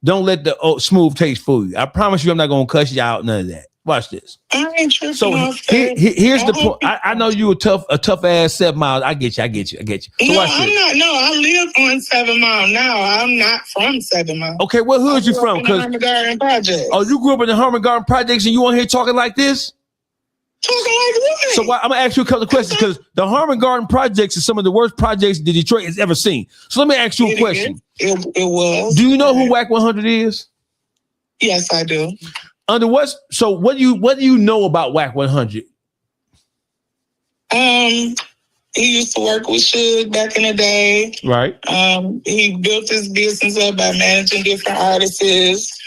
S1: Don't let the smooth taste fool you. I promise you, I'm not going to cuss you out. None of that. Watch this.
S5: I ain't tripping.
S1: So here's the point. I know you a tough ass 7 Mile. I get you. So
S5: no,
S1: watch
S5: I'm
S1: this.
S5: not. No, I live on 7 Mile now. I'm not from 7 Mile.
S1: Okay, what hood you from?
S5: Because Harmon Garden Project.
S1: Oh, you grew up in the Harmon Garden Projects, and you on here talking like this?
S5: Talking like what?
S1: So I'm gonna ask you a couple of questions, because the Harmon Garden Projects is some of the worst projects that Detroit has ever seen. So let me ask you a question.
S5: It was.
S1: Do you know who Whack 100 is?
S5: Yes, I do.
S1: What do you know about Whack 100?
S5: He used to work with Suge back in the day.
S1: Right.
S5: He built his business up by managing different artists.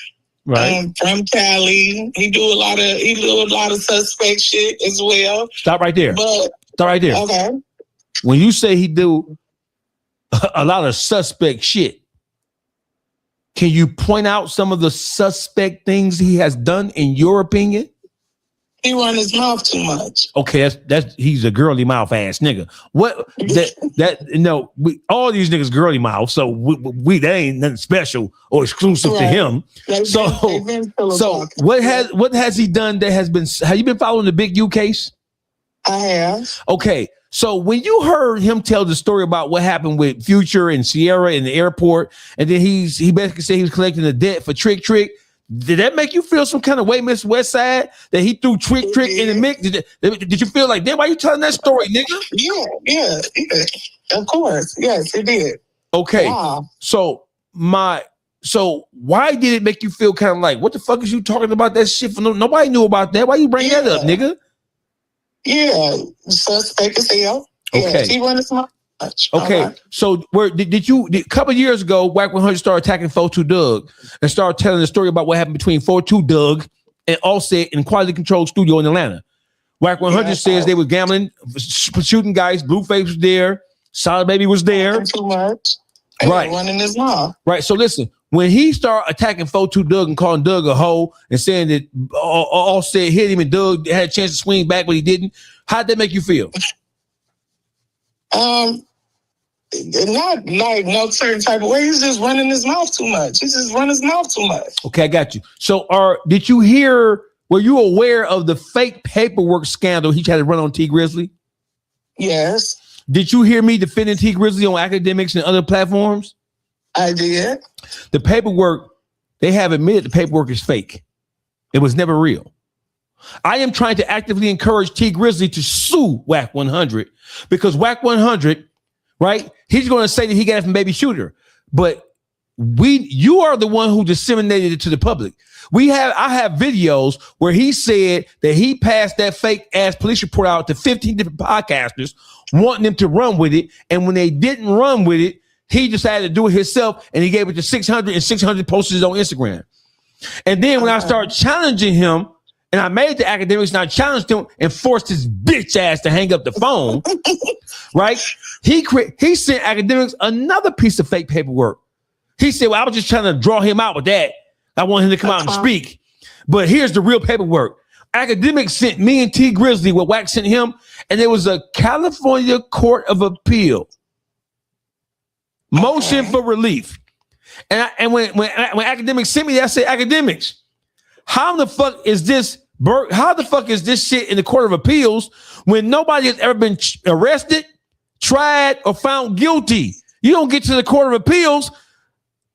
S1: Right.
S5: From Cali. He do a lot of suspect shit as well.
S1: Stop right there.
S5: Okay.
S1: When you say he do a lot of suspect shit, can you point out some of the suspect things he has done in your opinion?
S5: He run his mouth too much.
S1: Okay, that's he's a girly mouth ass nigga. What all these niggas girly mouth, so we that ain't nothing special or exclusive to him. So what has he done that has been? Have you been following the Big U case?
S5: I have.
S1: Okay, so when you heard him tell the story about what happened with Future and Sierra in the airport, and then he basically said he was collecting the debt for Trick. Did that make you feel some kind of way, Miss Westside, that he threw Trick in the mix? Did you feel like, damn, why you telling that story, nigga?
S5: Yeah, of course. Yes, it did.
S1: Okay.
S5: Wow.
S1: So why did it make you feel kind of like, what the fuck is you talking about that shit for? Nobody knew about that. Why you bring that up, nigga?
S5: Yeah, suspect as hell.
S1: Okay.
S5: Yes, he run his mouth.
S1: Okay, so where did you a couple of years ago, Wack 100 started attacking 42 Doug and started telling the story about what happened between 42 Doug and Offset in Quality Control Studio in Atlanta. Wack 100 says they were gambling, shooting guys. Blueface was there. Solid Baby was there.
S5: Too much.
S1: Right.
S5: Running his mouth.
S1: Right. So listen, when he started attacking 42 Doug and calling Doug a hoe and saying that Offset hit him and Doug had a chance to swing back, but he didn't, how'd that make you feel?
S5: Not like no certain type of way. He's just running his mouth too much. Okay,
S1: I got you. So were you aware of the fake paperwork scandal he tried to run on T Grizzly?
S5: Yes.
S1: Did you hear me defending T Grizzly on academics and other platforms?
S5: I did.
S1: The paperwork, they have admitted the paperwork is fake. It was never real. I am trying to actively encourage T Grizzly to sue Wack 100 because Wack 100, right? He's going to say that he got it from Baby Shooter, but you are the one who disseminated it to the public. I have videos where he said that he passed that fake ass police report out to 15 different podcasters, wanting them to run with it. And when they didn't run with it, he decided to do it himself, and he gave it to 600, and 600 posted it on Instagram. And then when I started challenging him, and I made the academics, and I challenged him and forced his bitch ass to hang up the phone, right? He sent academics another piece of fake paperwork. He said, well, I was just trying to draw him out with that. I want him to come out and speak. But here's the real paperwork. Academics sent me and T Grizzly what Wack sent him, and there was a California Court of Appeal motion for relief. And when academics sent me that, I said, academics, how the fuck is this shit in the Court of Appeals when nobody has ever been arrested, tried, or found guilty? You don't get to the Court of Appeals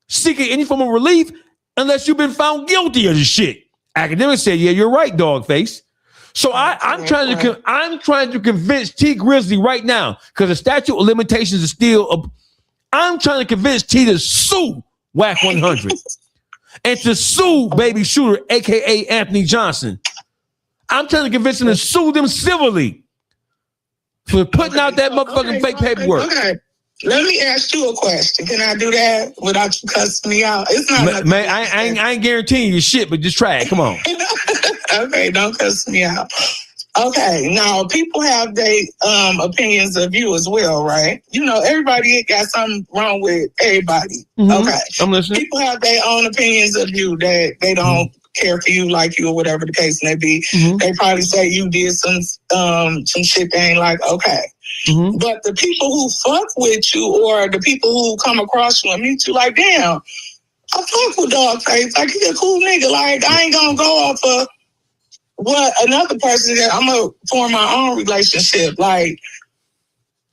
S1: seeking any form of relief unless you've been found guilty of this shit. Academics said, yeah, you're right, Dawgface. So I'm trying to convince T Grizzly right now, because the statute of limitations is still I'm trying to convince T to sue Wack 100 and to sue Baby Shooter, aka Anthony Johnson. I'm trying to convince him to sue them civilly for putting out that motherfucking fake paperwork.
S5: Okay. Let me ask you a question. Can I do that without you cussing me out? It's not
S1: man, I ain't guaranteeing you shit, but just try it. Come on.
S5: Okay, don't cuss me out. Okay, now people have their opinions of you as well, right? You know, everybody got something wrong with everybody. Mm-hmm. Okay. I'm listening. People have their own opinions of you that they don't care for you, like you, or whatever the case may be. Mm-hmm. They probably say you did some shit they ain't like, okay. Mm-hmm. But the people who fuck with you, or the people who come across you and meet you, like, damn, I fuck with Dawgface. Like, he's a cool nigga. Like, I ain't gonna go off of what another person that I'm gonna form my own relationship. Like,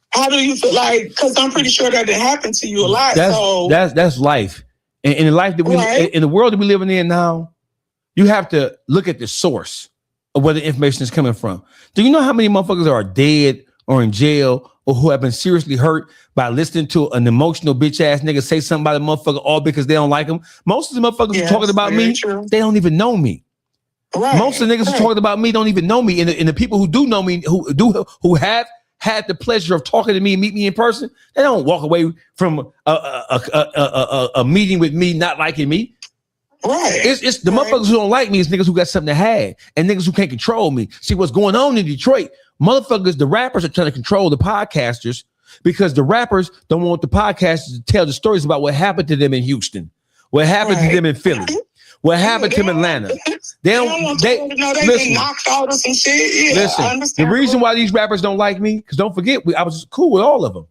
S5: how do you feel? Like, because I'm pretty sure that it happened to you a lot.
S1: That's life. In the life that we in the world that we're living in now, you have to look at the source of where the information is coming from. Do you know how many motherfuckers are dead or in jail or who have been seriously hurt by listening to an emotional bitch ass nigga say something about a motherfucker all because they don't like him? Most of the motherfuckers who talking about me, they don't even know me. Right. Most of the niggas who talking about me don't even know me. And the people who do know me, who have had the pleasure of talking to me and meet me in person, they don't walk away from a meeting with me not liking me.
S5: Right.
S1: It's the motherfuckers who don't like me is niggas who got something to hide and niggas who can't control me. See what's going on in Detroit. Motherfuckers, the rappers are trying to control the podcasters because the rappers don't want the podcasters to tell the stories about what happened to them in Houston, what happened to them in Philly. What happened to him in Atlanta? They
S5: been knocked out or some shit. Yeah,
S1: listen, the reason why these rappers don't like me, because don't forget, I was cool with all of them.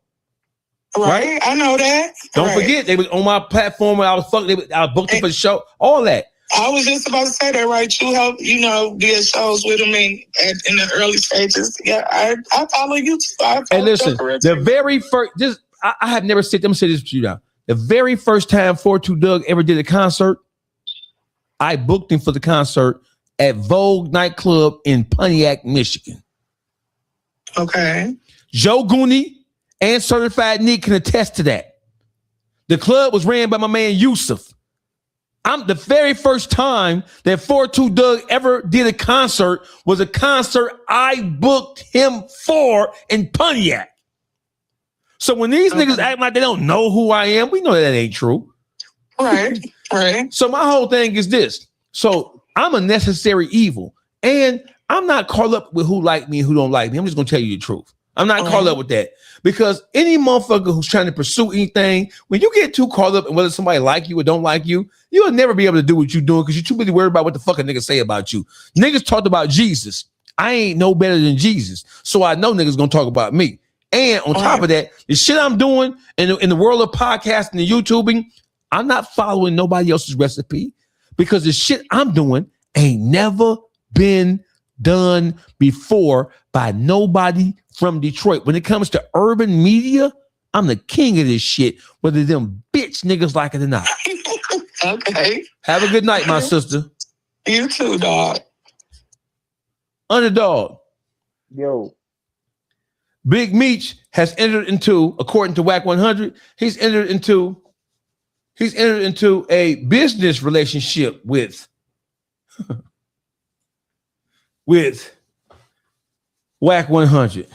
S5: Right? I know that.
S1: Don't forget, they was on my platform when I was fucking. I booked them for the show. All that.
S5: I was just about to say that, right? You help, did shows with them in the early stages. Yeah, I follow you too.
S1: Hey, listen, the very first, I have never said, let me say this to you now. The very first time 42 Doug ever did a concert, I booked him for the concert at Vogue nightclub in Pontiac, Michigan.
S5: Okay.
S1: Joe Gooney and Certified Nick can attest to that. The club was ran by my man Yusuf. I'm the very first time that 42 Doug ever did a concert was a concert I booked him for in Pontiac. So when these niggas act like they don't know who I am, we know that ain't true.
S5: Right.
S1: So my whole thing is this. So I'm a necessary evil. And I'm not caught up with who like me and who don't like me. I'm just going to tell you the truth. I'm not caught up with that. Because any motherfucker who's trying to pursue anything, when you get too caught up in whether somebody like you or don't like you, you'll never be able to do what you're doing because you're too busy worried about what the fuck a nigga say about you. Niggas talked about Jesus. I ain't no better than Jesus. So I know niggas going to talk about me. And on top of that, the shit I'm doing in the world of podcasting and YouTubing, I'm not following nobody else's recipe because the shit I'm doing ain't never been done before by nobody from Detroit. When it comes to urban media, I'm the king of this shit, whether them bitch niggas like it or not.
S5: Okay.
S1: Have a good night, my sister.
S5: You too, dog.
S1: Underdog.
S2: Yo.
S1: Big Meech has entered into, according to WAC 100, he's entered into a business relationship with WAC 100.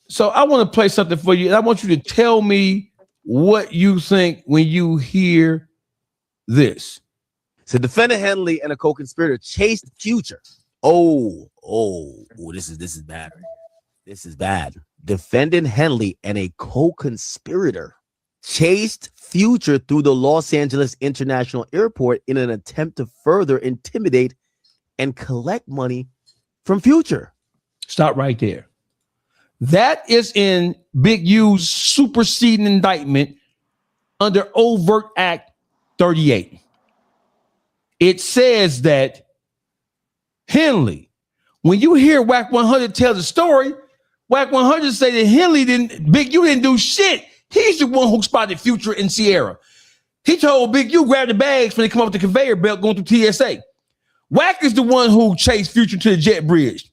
S1: So I want to play something for you, and I want you to tell me what you think when you hear this.
S8: So defendant Henley and a co-conspirator chased Future. This is bad. This is bad. Defendant Henley and a co-conspirator chased Future through the Los Angeles International Airport in an attempt to further intimidate and collect money from Future.
S1: Stop right there. That is in Big U's superseding indictment under Overt Act 38. It says that Henley, when you hear WAC 100 tell the story, WAC 100 say that Big U didn't do shit. He's the one who spotted Future in Sierra. He told Big U grab the bags when they come up the conveyor belt going through TSA. WAC is the one who chased Future to the jet bridge.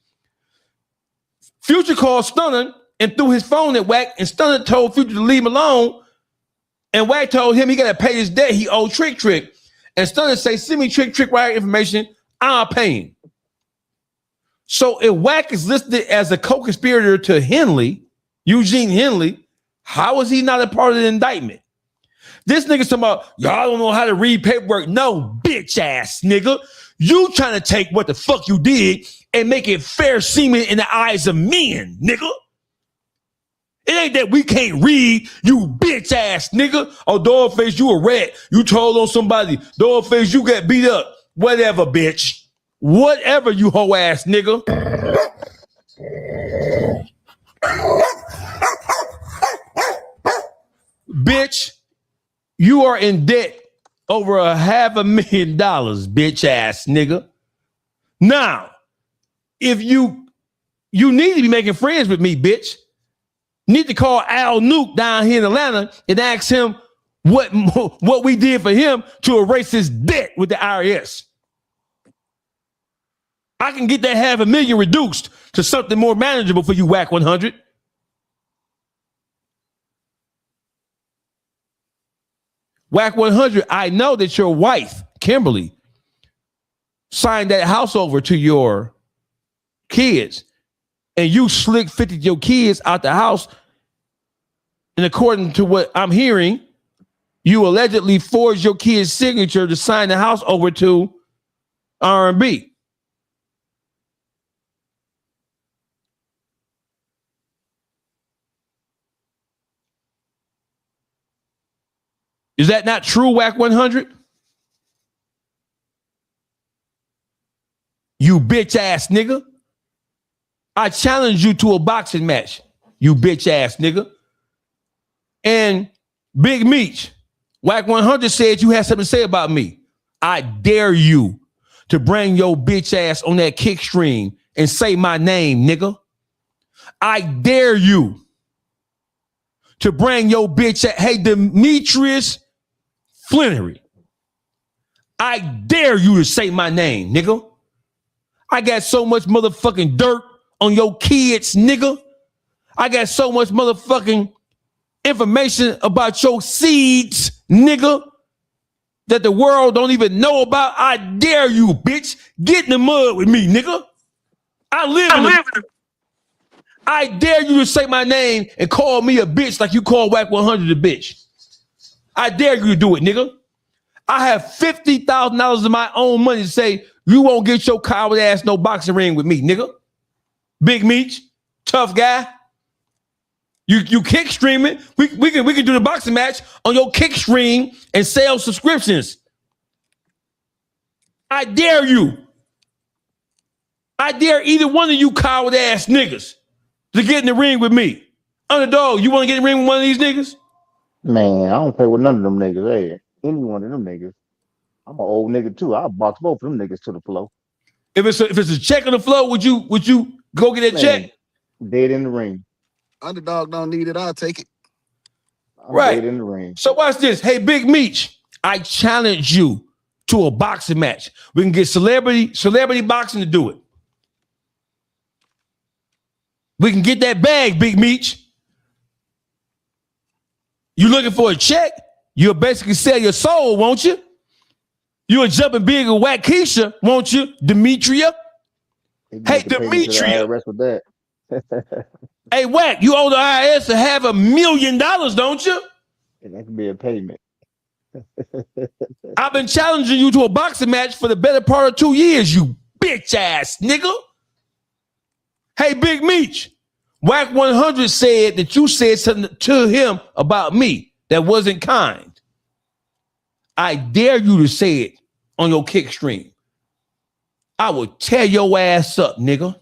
S1: Future called Stunner and threw his phone at WAC, and Stunner told Future to leave him alone. And WAC told him he got to pay his debt he owed Trick. And Stunner say, send me Trick wire information, I'll pay him. So if WAC is listed as a co-conspirator to Henley, Eugene Henley, how is he not a part of the indictment? This nigga talking about, y'all don't know how to read paperwork. No, bitch ass nigga. You trying to take what the fuck you did and make it fair seeming in the eyes of men, nigga. It ain't that we can't read, you bitch ass nigga. Oh, Dogface, you a rat. You told on somebody. Dogface, you got beat up. Whatever, bitch. Whatever, you hoe ass nigga. Bitch, you are in debt over $500,000, bitch ass nigga. Now, if you need to be making friends with me, bitch, you need to call Al Nuke down here in Atlanta and ask him what we did for him to erase his debt with the IRS. I can get that $500,000 reduced to something more manageable for you, WAC 100. WAC 100, I know that your wife, Kimberly, signed that house over to your kids, and you slick 50 your kids out the house. And according to what I'm hearing, you allegedly forged your kid's signature to sign the house over to R&B. Is that not true, WAC 100? you bitch ass nigga. I challenge you to a boxing match, you bitch ass nigga. And Big Meech, Whack 100 said you had something to say about me. I dare you to bring your bitch ass on that kick stream and say my name, nigga. I dare you to bring your bitch ass. Hey, Demetrius Flannery, I dare you to say my name, nigga. I got so much motherfucking dirt on your kids, nigga. I got so much motherfucking information about your seeds, nigga, that the world don't even know about. I dare you, bitch. Get in the mud with me, nigga. I dare you to say my name and call me a bitch like you call Whack 100 a bitch. I dare you to do it, nigga. I have $50,000 of my own money to say you won't get your coward ass no boxing ring with me, nigga. Big Meech, tough guy. You kick streaming. We can do the boxing match on your kick stream and sell subscriptions. I dare you. I dare either one of you coward ass niggas to get in the ring with me. Underdog, you want to get in the ring with one of these niggas?
S2: Man, I don't play with none of them niggas. Hey, any one of them niggas. I'm an old nigga too. I'll box both of them niggas to the floor.
S1: If it's a check on the floor, would you go get that check?
S2: Dead in the ring.
S9: Underdog don't need it. I'll take it.
S2: I'm dead in the ring.
S1: So watch this. Hey, Big Meech, I challenge you to a boxing match. We can get celebrity boxing to do it. We can get that bag, Big Meech. You looking for a check? You'll basically sell your soul, won't you? You'll jump and big and Whack Keisha, won't you, Demetria? Hey, Demetria.
S2: With that.
S1: Hey, Whack, you owe the IRS to have $1 million, don't you?
S2: And that could be a payment.
S1: I've been challenging you to a boxing match for the better part of 2 years, you bitch ass nigga. Hey, Big Meech, Whack 100 said that you said something to him about me that wasn't kind. I dare you to say it on your kick stream. I will tear your ass up, nigga.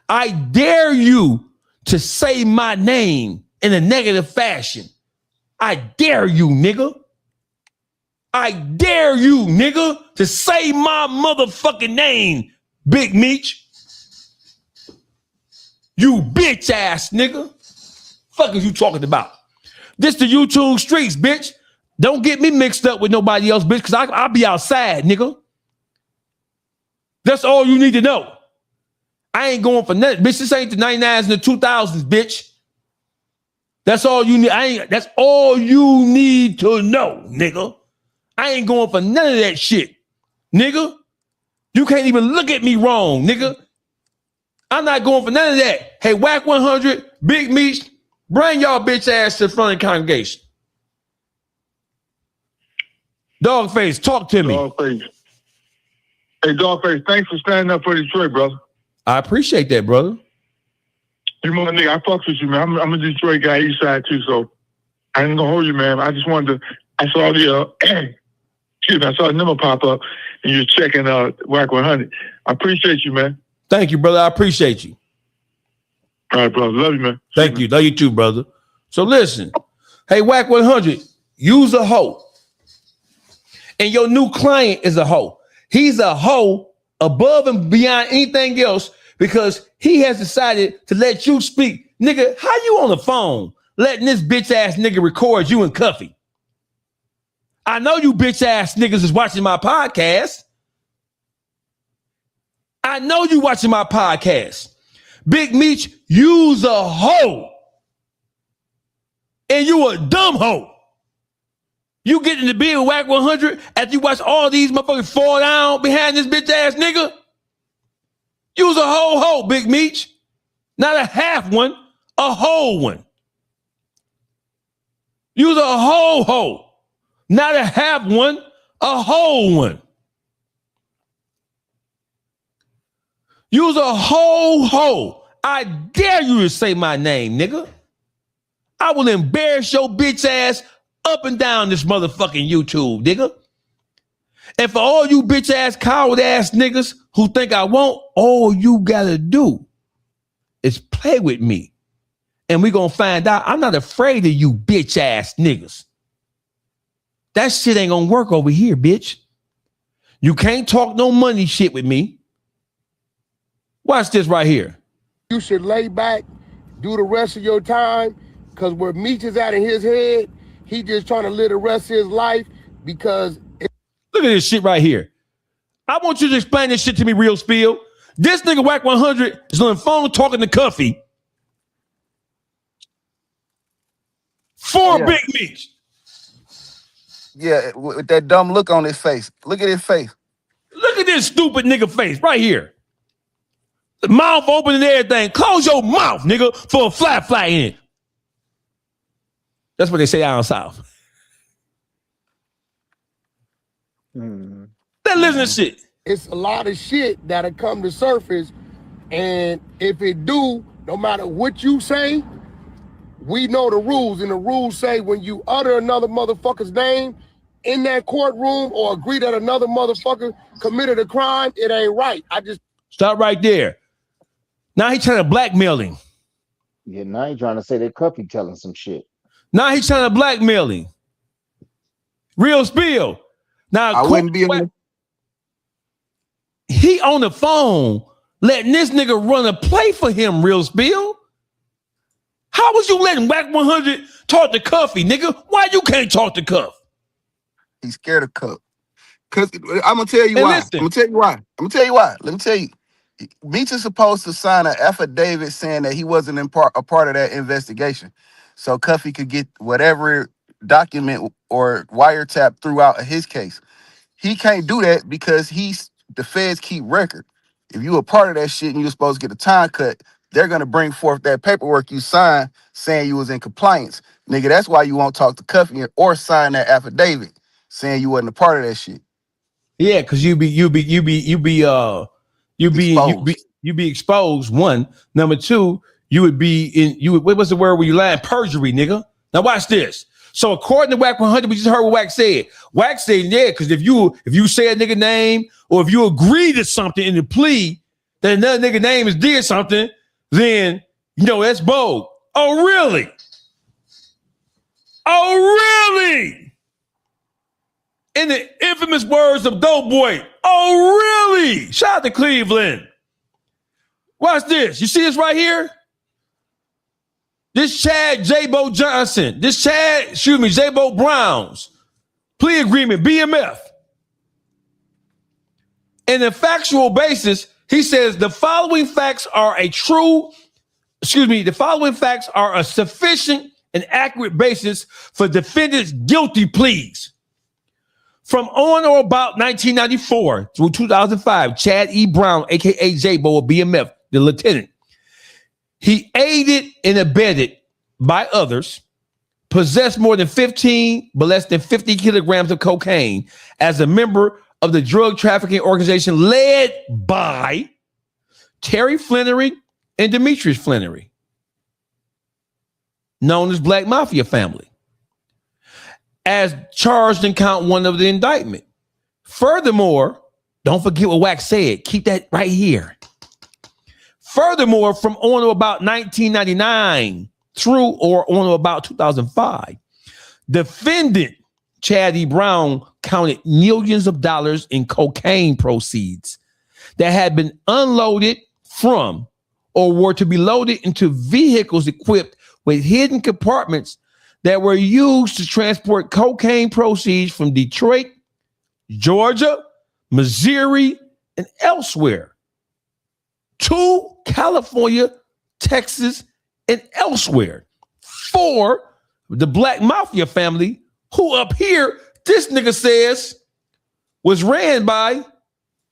S1: I dare you to say my name in a negative fashion. I dare you, nigga. I dare you, nigga, to say my motherfucking name, Big Meech. You bitch ass nigga. Fuck is you talking about? This the YouTube streets, bitch. Don't get me mixed up with nobody else, bitch, because I'll be outside, nigga. That's all you need to know. I ain't going for nothing, bitch. This ain't the 99s and the 2000s, bitch. That's all you need. That's all you need to know, nigga. I ain't going for none of that shit, nigga. You can't even look at me wrong, nigga. I'm not going for none of that. Hey, Whack 100, Big Meech, bring y'all bitch ass to the front of the congregation. Dogface, talk to me.
S4: Dogface. Hey, Dogface, thanks for standing up for Detroit, brother.
S1: I appreciate that, brother.
S4: You my nigga, I fucks with you, man. I'm a Detroit guy, east side too, so I ain't gonna hold you, man. I just wanted to, I saw the, excuse me, I saw the number pop up and you're checking Whack 100. I appreciate you, man.
S1: Thank you, brother. I appreciate you.
S4: All right, brother. Love you, man.
S1: Thank you. Love you too, brother. So listen, hey, Whack 100, use a hoe. And your new client is a hoe. He's a hoe above and beyond anything else because he has decided to let you speak. Nigga, how you on the phone letting this bitch ass nigga record you and Cuffy? I know you bitch ass niggas is watching my podcast. I know you watching my podcast. Big Meech, you's a hoe. And you a dumb hoe. You get in the bed with Whack 100 after you watch all these motherfuckers fall down behind this bitch ass nigga. You's a whole hoe, Big Meech. Not a half one, a whole one. You's a whole hoe. Not a half one, a whole one. You's a whole hoe. I dare you to say my name, nigga. I will embarrass your bitch ass up and down this motherfucking YouTube, nigga. And for all you bitch ass, coward ass niggas who think I won't, all you gotta do is play with me. And we gonna find out I'm not afraid of you bitch ass niggas. That shit ain't gonna work over here, bitch. You can't talk no money shit with me. Watch this right here.
S10: You should lay back, do the rest of your time, because where Meech is at in his head, he just trying to live the rest of his life because...
S1: Look at this shit right here. I want you to explain this shit to me, Real Spill. This nigga Whack 100 is on the phone talking to Cuffy for Big Meech.
S9: Yeah, with that dumb look on his face. Look at his face.
S1: Look at this stupid nigga face right here. The mouth open and everything. Close your mouth, nigga, for a fly in it. That's what they say down south. That listen to shit.
S10: It's a lot of shit that'll come to surface, and if it do, no matter what you say, we know the rules, and the rules say when you utter another motherfucker's name in that courtroom or agree that another motherfucker committed a crime, it ain't right. I just...
S1: Stop right there. Now he's trying to blackmail him.
S2: Yeah, now he's trying to say that Cuffy telling some shit.
S1: Now he's trying to blackmail him. Real Spill. Now
S9: I wouldn't be able
S1: he on the phone letting this nigga run a play for him, Real Spill. How was you letting Whack 100 talk to Cuffy, nigga? Why you can't talk to Cuff?
S9: He's scared of Cuff. Because I'm gonna tell you why.
S1: Listen.
S9: I'm gonna tell you why. Let me tell you. Meech is supposed to sign an affidavit saying that he wasn't a part of that investigation. So Cuffy could get whatever document or wiretap throughout his case. He can't do that because the feds keep record. If you were part of that shit and you were supposed to get a time cut, they're gonna bring forth that paperwork you signed saying you was in compliance. Nigga, that's why you won't talk to Cuffy or sign that affidavit saying you wasn't a part of that shit.
S1: Yeah, because you be exposed. One. Number two, what was the word when you lying? Perjury, nigga. Now watch this. So according to Whack 100, we just heard what Whack said. Whack said, yeah, because if you say a nigga name or if you agree to something in the plea that another nigga name is did something, then that's bold. Oh really? Oh really? In the infamous words of Doughboy, oh really? Shout out to Cleveland. Watch this. You see this right here? This Chad J-Bo Johnson. J-Bo Brown's plea agreement, BMF. In a factual basis, he says the following facts are a sufficient and accurate basis for defendant's guilty pleas. From on or about 1994 through 2005, Chad E. Brown, a.k.a. J-Bo or BMF, the lieutenant, he aided and abetted by others, possessed more than 15 but less than 50 kilograms of cocaine as a member of the drug trafficking organization led by Terry Flannery and Demetrius Flannery, known as Black Mafia Family, as charged in count 1 of the indictment. Furthermore, don't forget what Wax said. Keep that right here. Furthermore, from on or about 1999 through or on or about 2005, defendant Chad E. Brown counted millions of dollars in cocaine proceeds that had been unloaded from or were to be loaded into vehicles equipped with hidden compartments that were used to transport cocaine proceeds from Detroit, Georgia, Missouri, and elsewhere to California, Texas, and elsewhere for the Black Mafia Family, who up here, this nigga says, was ran by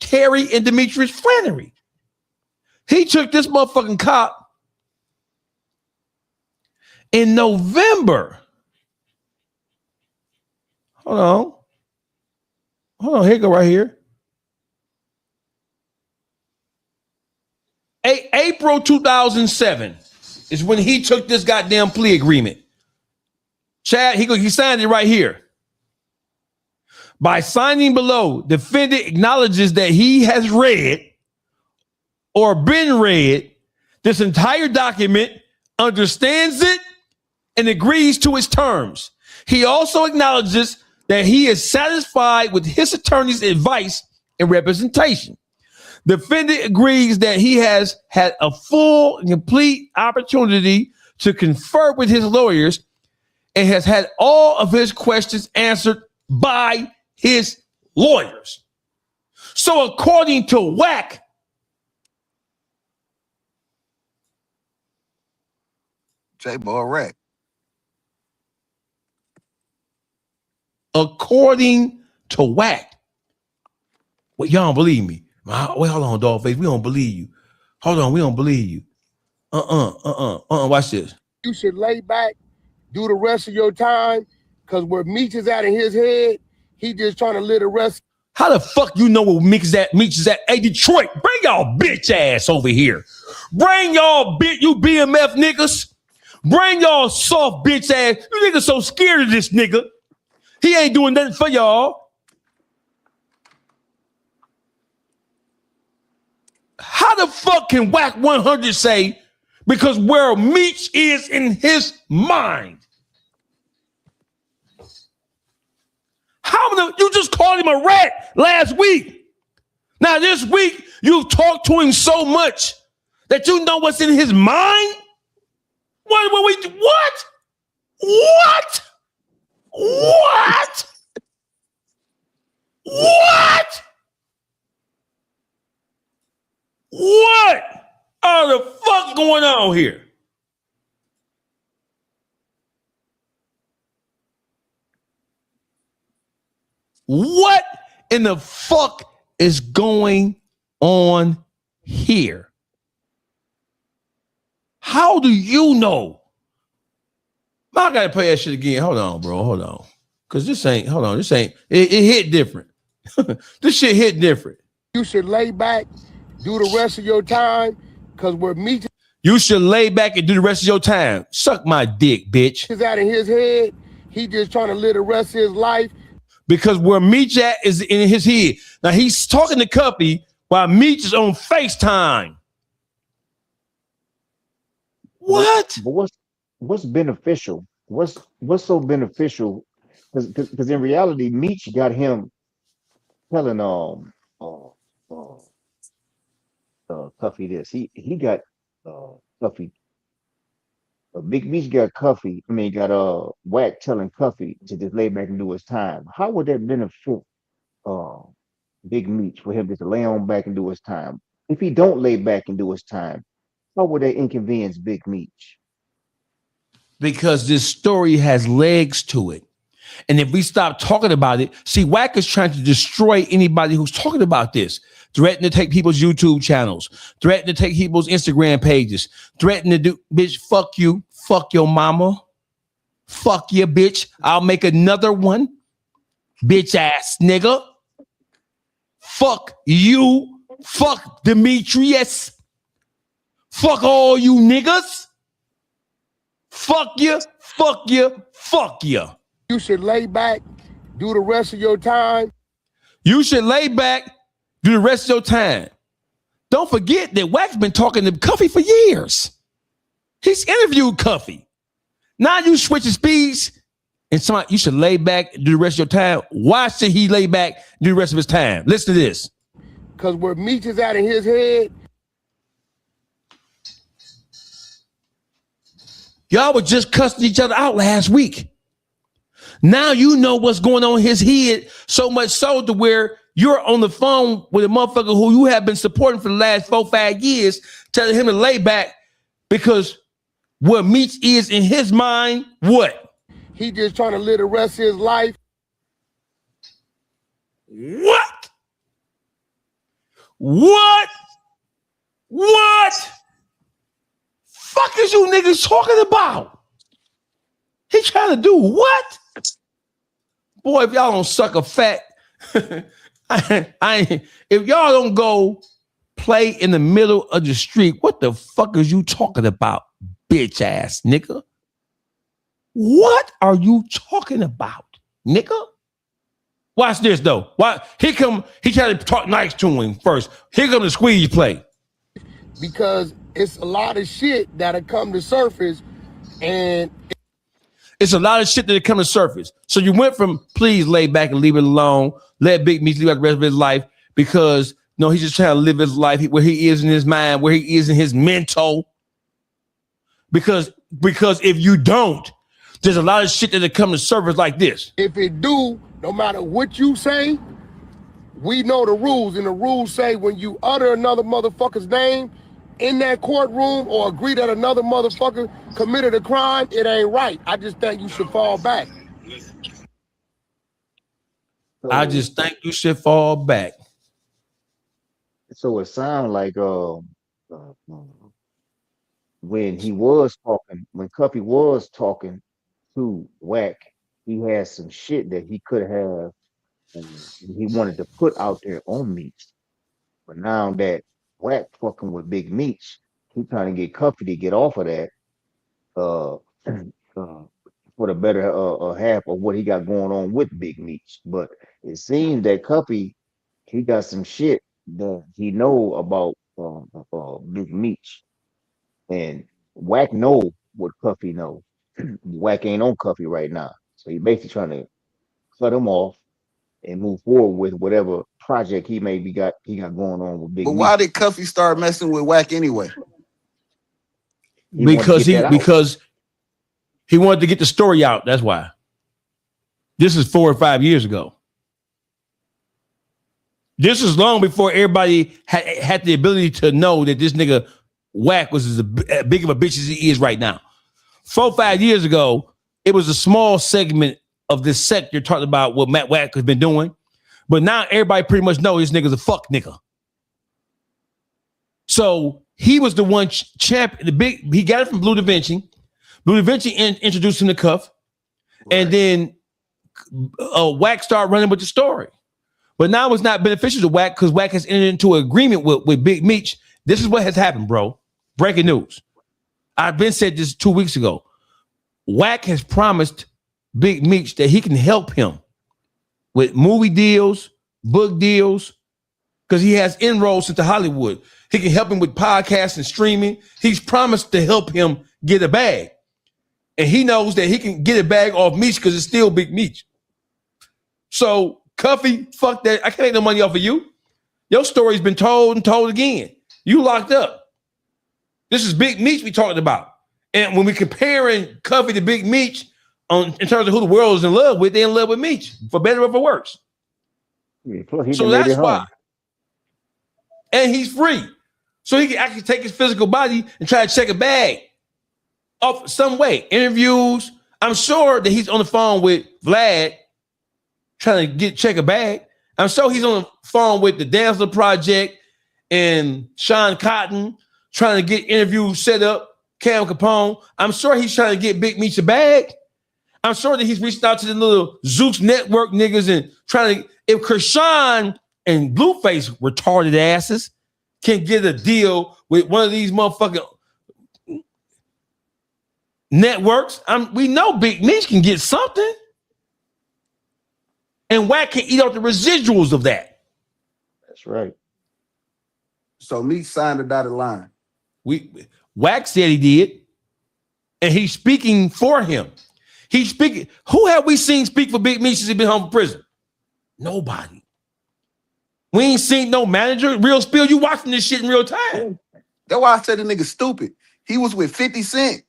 S1: Terry and Demetrius Flannery. He took this motherfucking cop in November. Hold on, here you go right here. April 2007 is when he took this goddamn plea agreement. Chad, he signed it right here. By signing below, defendant acknowledges that he has read or been read this entire document, understands it, and agrees to its terms. He also acknowledges that he is satisfied with his attorney's advice and representation. Defendant agrees that he has had a full and complete opportunity to confer with his lawyers and has had all of his questions answered by his lawyers. So according to WAC,
S9: J-Boy Rack.
S1: according to WAC, well, y'all don't believe me. Wait, hold on, Dawgface. We don't believe you. Hold on, we don't believe you. Watch this.
S10: You should lay back, do the rest of your time, because where Meech is at in his head, he just trying to live the rest.
S1: How the fuck you know where Meech is at? Meech is at. Hey, Detroit, bring y'all bitch ass over here. Bring y'all you BMF niggas. Bring y'all soft bitch ass. You niggas so scared of this nigga. He ain't doing nothing for y'all. How the fuck can WAC 100 say because where Meech is in his mind? You just called him a rat last week. Now this week you talked to him so much that you know what's in his mind? What? What are the fuck going on here? What in the fuck is going on here? How do you know? I gotta play that shit again. Hold on, bro. Hold on. Cause this ain't, it hit different. This shit hit different.
S10: You should lay back, do the rest of your time, because where Meech
S1: You should lay back and do the rest of your time. Suck my dick, bitch.
S10: is out in his head, he just trying to live the rest of his life.
S1: Because where Meech at is in his head. Now he's talking to Cuppy while Meech is on FaceTime. What?
S2: But what's beneficial? What's so beneficial? Because in reality, Meech got him telling Cuffy this. He got Cuffy. Big Meech got Cuffy. I mean, got WAC telling Cuffy to just lay back and do his time. How would that benefit Big Meech for him just to lay on back and do his time? If he don't lay back and do his time, how would that inconvenience Big Meech?
S1: Because this story has legs to it. And if we stop talking about it, see, WAC is trying to destroy anybody who's talking about this, threatening to take people's YouTube channels, threatening to take people's Instagram pages, threatening to do, bitch, fuck you, fuck your mama, fuck you, bitch. I'll make another one, bitch ass nigga. Fuck you, fuck Demetrius, fuck all you niggas. Fuck you, fuck you, fuck you.
S10: You should lay back, do the rest of your time.
S1: You should lay back, do the rest of your time. Don't forget that WAC's been talking to Cuffy for years. He's interviewed Cuffy. Now you switching speeds and you should lay back, do the rest of your time. Why should he lay back, do the rest of his time? Listen to this.
S10: Because where Meech is out in his head.
S1: Y'all were just cussing each other out last week. Now you know what's going on in his head, so much so to where you're on the phone with a motherfucker who you have been supporting for the last 4-5 years, telling him to lay back because what Meech is in his mind, what?
S10: He just trying to live the rest of his life.
S1: What? What? What? Fuck is you niggas talking about? He trying to do what? Boy, if y'all don't suck a fat, if y'all don't go play in the middle of the street, what the fuck is you talking about, bitch ass nigga? What are you talking about, nigga? Watch this though. Why he tried to talk nice to him first. Here comes the squeeze play.
S10: Because it's a lot of shit that'll come to surface, and
S1: it's a lot of shit that come to surface. So you went from please lay back and leave it alone, let Big Meech live out the rest of his life, because no, he's just trying to live his life where he is in his mind, where he is in his mental. Because if you don't, there's a lot of shit that come to surface like this.
S10: If it do, no matter what you say, we know the rules, and the rules say when you utter another motherfucker's name in that courtroom or agree that another motherfucker committed a crime, it ain't right. I just think you should fall back.
S1: I just think you should fall back.
S2: So it sounds like when he was talking, when Cuffy was talking to Wack, he had some shit that he could have, and he wanted to put out there on Meech. But now that Wack fucking with Big Meech, he trying to get Cuffy to get off of that for the better half of what he got going on with Big Meech. But it seems that Cuffy, he got some shit that he know about Big Meech, and Wack know what Cuffy know. Wack ain't on Cuffy right now, so he basically trying to cut him off and move forward with whatever project he got going on with Big Meech.
S9: But why did Cuffy start messing with Wack anyway?
S1: Because he wanted to get the story out. That's why. This is 4 or 5 years ago. This is long before everybody had the ability to know that this nigga Wack was as big of a bitch as he is right now. 4 or 5 years ago, it was a small segment of this sector talking about what Matt Wack has been doing. But now everybody pretty much knows this nigga's a fuck nigga. So he was the one champion. He got it from Blue Da Vinci. Blue Da Vinci introduced him to Cuff. Right. And then Wack started running with the story. But now it's not beneficial to Wack because Wack has entered into an agreement with Big Meech. This is what has happened, bro. Breaking news. I've been said this 2 weeks ago. Wack has promised Big Meech that he can help him with movie deals, book deals, because he has inroads into Hollywood. He can help him with podcasts and streaming. He's promised to help him get a bag. And he knows that he can get a bag off Meech because it's still Big Meech. So, Cuffy, fuck that. I can't make no money off of you. Your story's been told and told again. You locked up. This is Big Meech we talking about. And when we comparing Cuffy to Big Meech in terms of who the world is in love with, they're in love with Meech, for better or for worse.
S2: Yeah,
S1: so that's why. And he's free. So he can actually take his physical body and try to check a bag off some way. Interviews. I'm sure that he's on the phone with Vlad trying to check a bag. I'm sure he's on the phone with the Dancer Project and Sean Cotton trying to get interviews set up. Cam Capone. I'm sure he's trying to get Big Meech a bag. I'm sure that he's reached out to the little Zeus Network niggas and trying to, if Krishan and Blueface retarded asses can get a deal with one of these motherfucking networks, we know Big Meech can get something. And Wack can eat out the residuals of that.
S2: That's right.
S9: So Meech signed a dotted line.
S1: Wack said he did, and he's speaking for him. He's speaking. Who have we seen speak for Big Meech since he's been home from prison? Nobody. We ain't seen no manager. Real Spill, you watching this shit in real time.
S9: That's why I said the nigga stupid. He was with 50 Cent.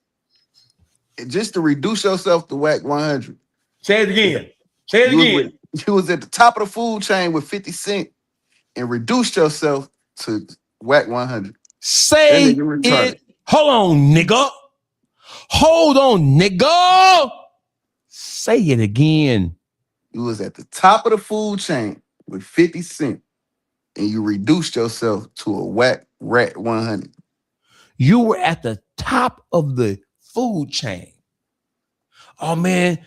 S9: And just to reduce yourself to Wack 100.
S1: Say it again. Say it again.
S9: You was at the top of the food chain with 50 Cent and reduced yourself to Wack 100.
S1: Say it. Hold on, nigga. Hold on, nigga. Say it again.
S9: You was at the top of the food chain with 50 Cent and you reduced yourself to a Wack Rat 100.
S1: You were at the top of the food chain. Oh man,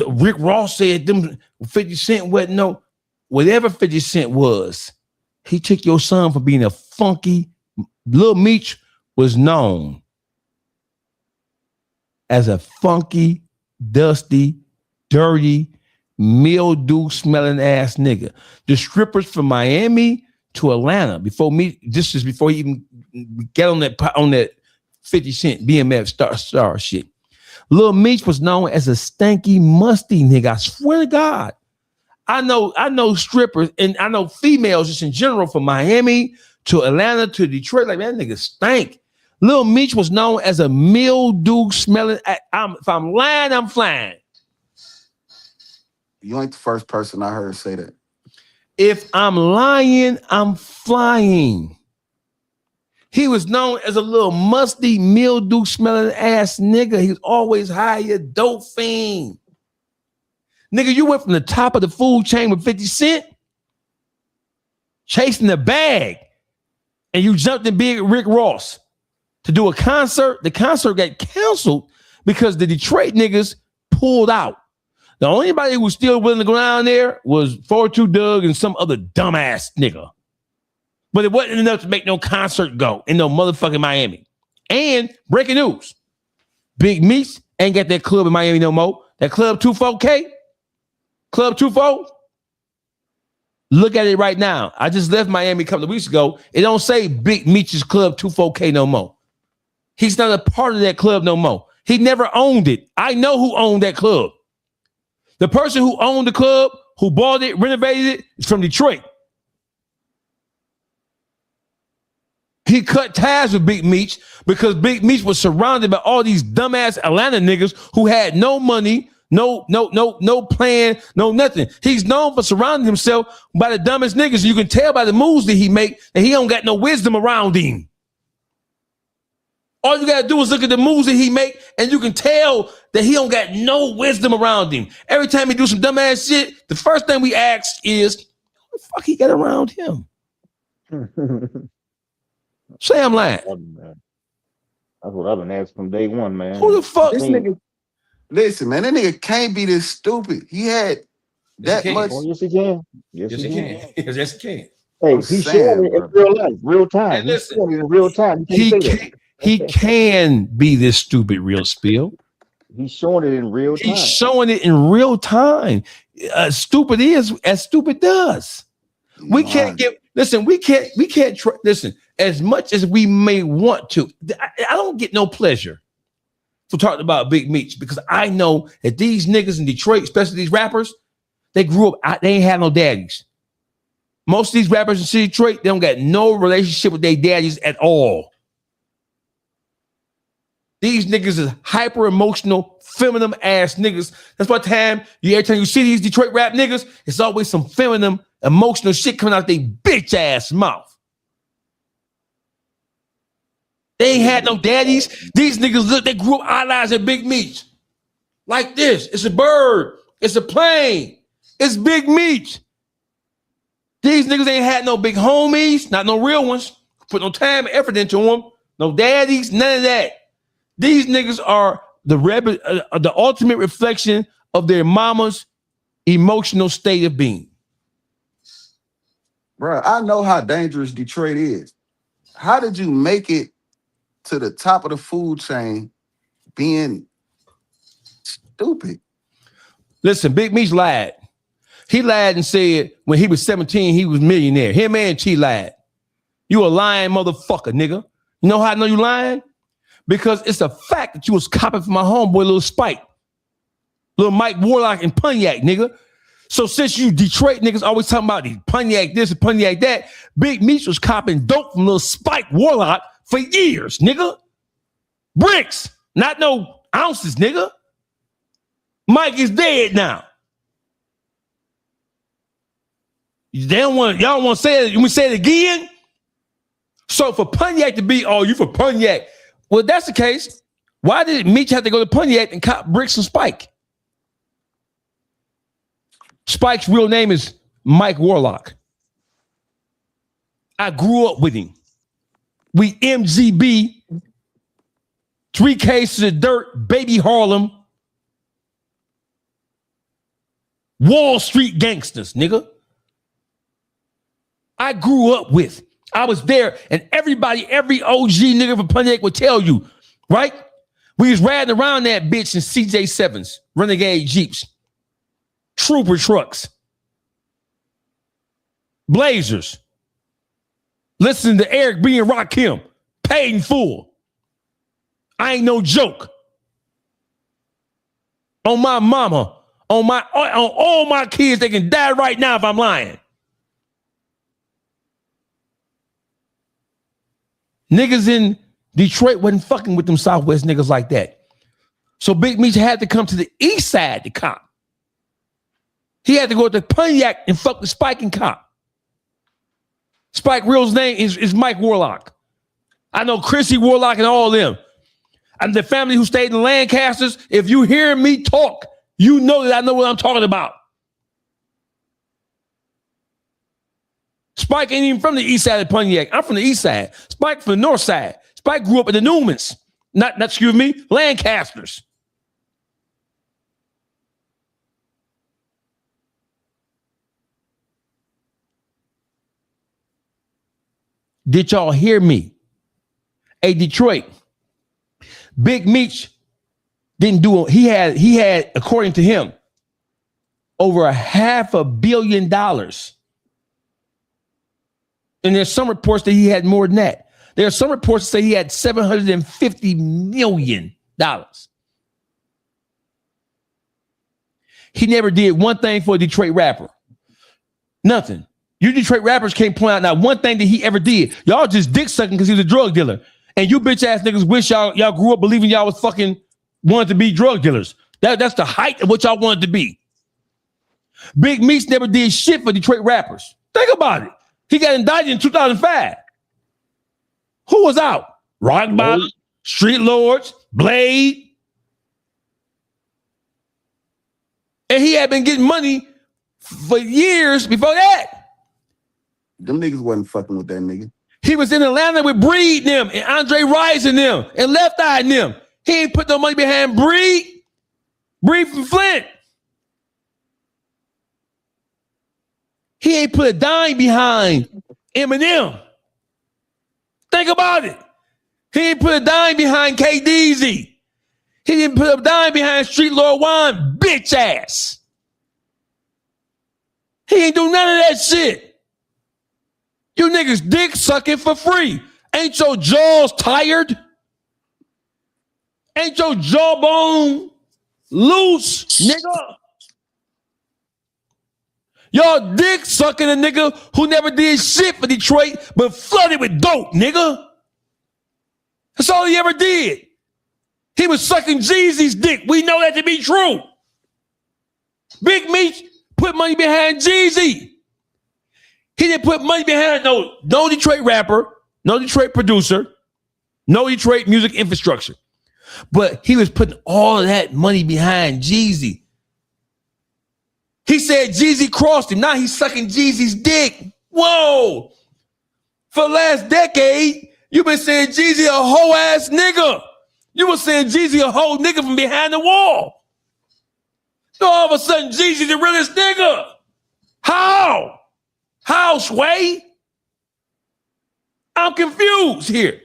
S1: Rick Ross said them 50 Cent wasn't no, whatever 50 Cent was, he took your son for being a funky. Lil Meech was known as a funky, dusty, dirty, mildew smelling ass nigga. The strippers from Miami to Atlanta before he even get on that 50 Cent BMF star shit. Lil Meech was known as a stanky, musty nigga. I swear to God. I know strippers and I know females just in general from Miami to Atlanta to Detroit. Like, that nigga stank. Lil Meech was known as a mildew smelling. If I'm lying, I'm flying.
S9: You ain't the first person I heard say that.
S1: If I'm lying, I'm flying. He was known as a little musty, mildew smelling ass nigga. He was always high, a dope fiend. Nigga, you went from the top of the food chain with 50 Cent, chasing the bag, and you jumped in Big Rick Ross to do a concert. The concert got canceled because the Detroit niggas pulled out. The only anybody who was still willing to go down there was 42 Doug and some other dumbass nigga. But it wasn't enough to make no concert go in no motherfucking Miami. And breaking news, Big Meech ain't got that club in Miami no more. That Club 24K, Club 24. Look at it right now. I just left Miami a couple of weeks ago. It don't say Big Meech's Club 24K no more. He's not a part of that club no more. He never owned it. I know who owned that club. The person who owned the club, who bought it, renovated it, is from Detroit. He cut ties with Big Meech because Big Meech was surrounded by all these dumbass Atlanta niggas who had no money, no plan, no nothing. He's known for surrounding himself by the dumbest niggas. You can tell by the moves that he make that he don't got no wisdom around him. All you gotta do is look at the moves that he make, and you can tell that he don't got no wisdom around him. Every time he do some dumbass shit, the first thing we ask is, who the fuck he got around him? Say I'm lying.
S2: That's what I've been asking from day one, man.
S1: Who the fuck?
S9: This nigga, listen, man, that nigga can't be this stupid. He had that much.
S2: Oh, yes, he can.
S1: Yes, he can. Yes, he can.
S2: Hey, he's showing it in real life, real time.
S1: Hey, listen,
S2: he's showing it in real time.
S1: He can be this stupid, real spill.
S2: He's showing it in real time.
S1: He's showing it in real time. Stupid is as stupid does. We can't get. Listen, we can't. Listen, as much as we may want to, I don't get no pleasure for talking about Big Meech because I know that these niggas in Detroit, especially these rappers, they grew up. They ain't had no daddies. Most of these rappers in Detroit, they don't got no relationship with their daddies at all. These niggas is hyper emotional, feminine ass niggas. That's why every time you see these Detroit rap niggas, it's always some feminine, emotional shit coming out their bitch ass mouth. They ain't had no daddies. These niggas look, they grew up idolizing Big Meech. Like this. It's a bird. It's a plane. It's Big Meech. These niggas ain't had no big homies, not no real ones. Put no time and effort into them. No daddies, none of that. These niggas are the ultimate reflection of their mama's emotional state of being.
S9: Bro, I know how dangerous Detroit is. How did you make it to the top of the food chain being stupid?
S1: Listen, Big Meech lied. He lied and said when he was 17, he was a millionaire. Him and T lied. You a lying motherfucker, nigga. You know how I know you lying? Because it's a fact that you was copying from my homeboy, Lil Spike. Lil Mike Warlock and Pontiac, nigga. So since you Detroit niggas always talking about the Pontiac this and Pontiac that, Big Meech was copying dope from Lil Spike Warlock for years, nigga. Bricks, not no ounces, nigga. Mike is dead now. Y'all want to say it? You want to say it again? So for Pontiac to be, oh, you for Pontiac. Well, if that's the case, why did Meech have to go to Pontiac and cop Bricks and Spike? Spike's real name is Mike Warlock. I grew up with him. We MGB, 3 Cases of Dirt, Baby Harlem, Wall Street gangsters, nigga. I grew up with. I was there, and every OG nigga from Pontiac would tell you, right? We was riding around that bitch in CJ7s, Renegade Jeeps. Trooper trucks, Blazers. Listen to Eric B. and Rakim, paid in full. I ain't no joke. On my mama, on all my kids, they can die right now if I'm lying. Niggas in Detroit wasn't fucking with them Southwest niggas like that. So Big Meech had to come to the east side to cop. He had to go to Pontiac and fuck with Spike and cop. Spike Real's name is Mike Warlock. I know Chrissy Warlock and all of them. And the family who stayed in Lancasters, if you hear me talk, you know that I know what I'm talking about. Spike ain't even from the east side of Pontiac. I'm from the east side. Spike from the north side. Spike grew up in the Newmans. Not excuse me, Lancasters. Did y'all hear me? Hey, Detroit, Big Meech didn't do it. He had, according to him, over $500 million. And there's some reports that he had more than that. There are some reports that say he had $750 million. He never did one thing for a Detroit rapper. Nothing. You Detroit rappers can't point out not one thing that he ever did. Y'all just dick sucking because he was a drug dealer. And you bitch ass niggas wish y'all grew up believing y'all was fucking wanted to be drug dealers. That's the height of what y'all wanted to be. Big Meech never did shit for Detroit rappers. Think about it. He got indicted in 2005. Who was out? Rock Bottom, Street Lords, Blade. And he had been getting money for years before that.
S9: Them niggas wasn't fucking with that nigga.
S1: He was in Atlanta with Breed and them and Andre Rise and them and Left Eye and them. He ain't put no money behind Breed. Breed from Flint. He ain't put a dime behind Eminem. Think about it. He ain't put a dime behind KDZ. He didn't put a dime behind Street Lord Juan, bitch ass. He ain't do none of that shit. You niggas dick sucking for free. Ain't your jaws tired? Ain't your jawbone loose, nigga? Y'all dick sucking a nigga who never did shit for Detroit, but flooded with dope, nigga. That's all he ever did. He was sucking Jeezy's dick. We know that to be true. Big Meech put money behind Jeezy. He didn't put money behind no Detroit rapper, no Detroit producer, no Detroit music infrastructure. But he was putting all of that money behind Jeezy. He said Jeezy crossed him. Now he's sucking Jeezy's dick. Whoa. For the last decade, you've been saying Jeezy a whole ass nigga. You were saying Jeezy a whole nigga from behind the wall. So all of a sudden, Jeezy the realest nigga. How? How, Sway? I'm confused here.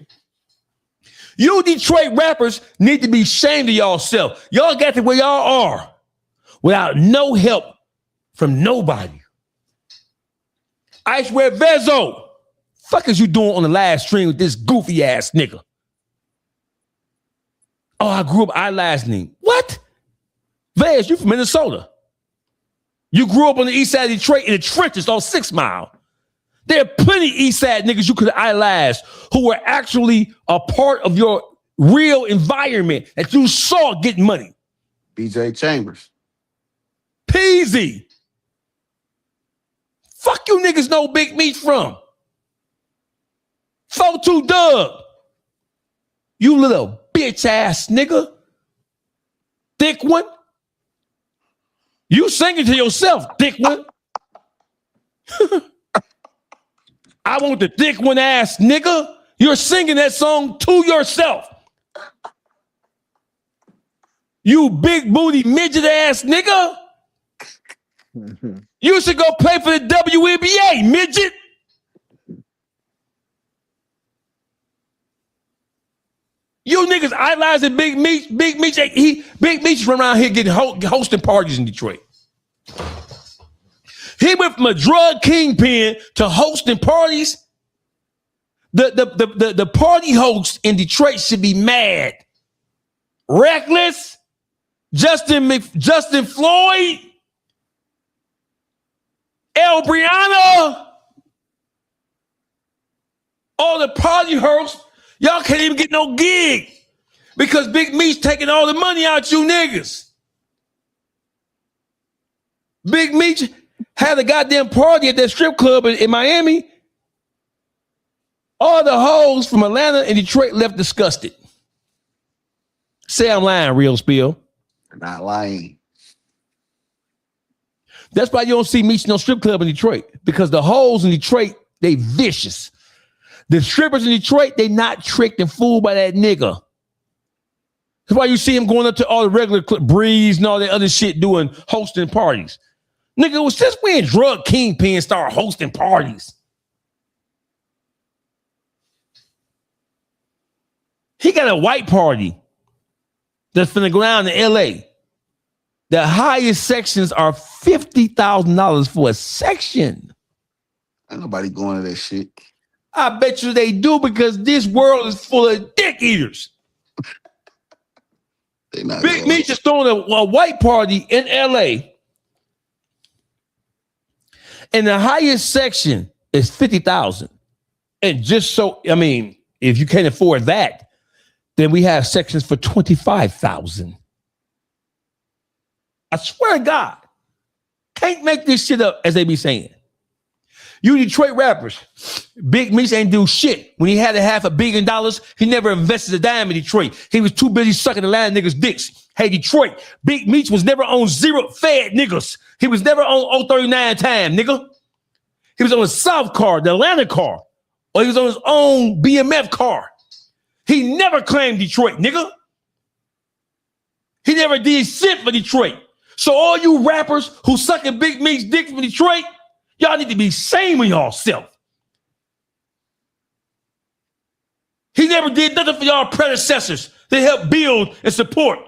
S1: You Detroit rappers need to be ashamed of y'allself. Y'all got to where y'all are without no help from nobody. I swear, Vezo, fuck is you doing on the live stream with this goofy ass nigga? Oh, I grew up eyelasting. What? Vez, you from Minnesota. You grew up on the east side of Detroit in the trenches on 6 Mile. There are plenty of east side niggas you could eyelash who were actually a part of your real environment that you saw getting money.
S9: BJ Chambers.
S1: Peasy. Fuck you niggas know Big Meech from. 4-2 Doug. You little bitch ass nigga. Thick one. You singing to yourself, thick one. I want the thick one ass nigga. You're singing that song to yourself. You big booty midget ass nigga. You should go play for the WNBA, midget. You niggas idolizing Big Meech. Big Meech run around here getting hosting parties in Detroit. went from a drug kingpin to hosting parties. The party hosts in Detroit should be mad. Reckless, Justin Floyd, El Brianna, all the party hosts, y'all can't even get no gig because Big Meat's taking all the money out you niggas. Big Meat had a goddamn party at that strip club in Miami. All the hoes from Atlanta and Detroit left disgusted. Say I'm lying, Real Spill.
S9: Not lying.
S1: That's why you don't see Meech no strip club in Detroit, because the hoes in Detroit, they vicious. The strippers in Detroit, they not tricked and fooled by that nigga. That's why you see him going up to all the regular Breeze and all that other shit doing hosting parties. Nigga, it was just when drug kingpins start hosting parties. He got a white party that's finna go down to LA. The highest sections are $50,000 for a section.
S9: Ain't nobody going to that shit.
S1: I bet you they do, because this world is full of dick eaters.
S9: They not
S1: Big Meech is throwing a white party in LA. And the highest section is 50,000. And just so, I mean, if you can't afford that, then we have sections for 25,000. I swear to God, can't make this shit up, as they be saying. You Detroit rappers, Big Meech ain't do shit. When he had $500 million, he never invested a dime in Detroit. He was too busy sucking the land niggas' dicks. Hey, Detroit, Big Meech was never on zero fed niggas. He was never on 039 time, nigga. He was on a South car, the Atlanta car, or he was on his own BMF car. He never claimed Detroit, nigga. He never did shit for Detroit. So all you rappers who sucking Big Meech's dick from Detroit, y'all need to be shaming yourself. He never did nothing for y'all predecessors to help build and support.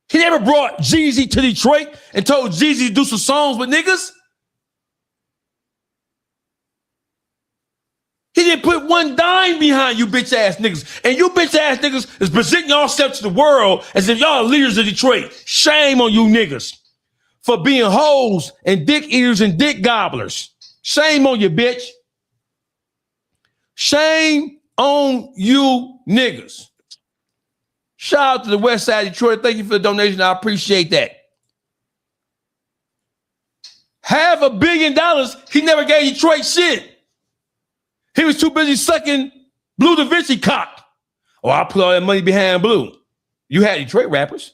S1: He never brought Jeezy to Detroit and told Jeezy to do some songs with niggas. He didn't put one dime behind you bitch ass niggas. And you bitch ass niggas is presenting yourself to the world as if y'all are leaders of Detroit. Shame on you niggas for being hoes and dick eaters and dick gobblers. Shame on you, bitch. Shame on you niggas. Shout out to the West Side of Detroit. Thank you for the donation. I appreciate that. $500 million, he never gave Detroit shit. He was too busy sucking Blue Da Vinci cock. Oh, I put all that money behind Blue. You had Detroit rappers.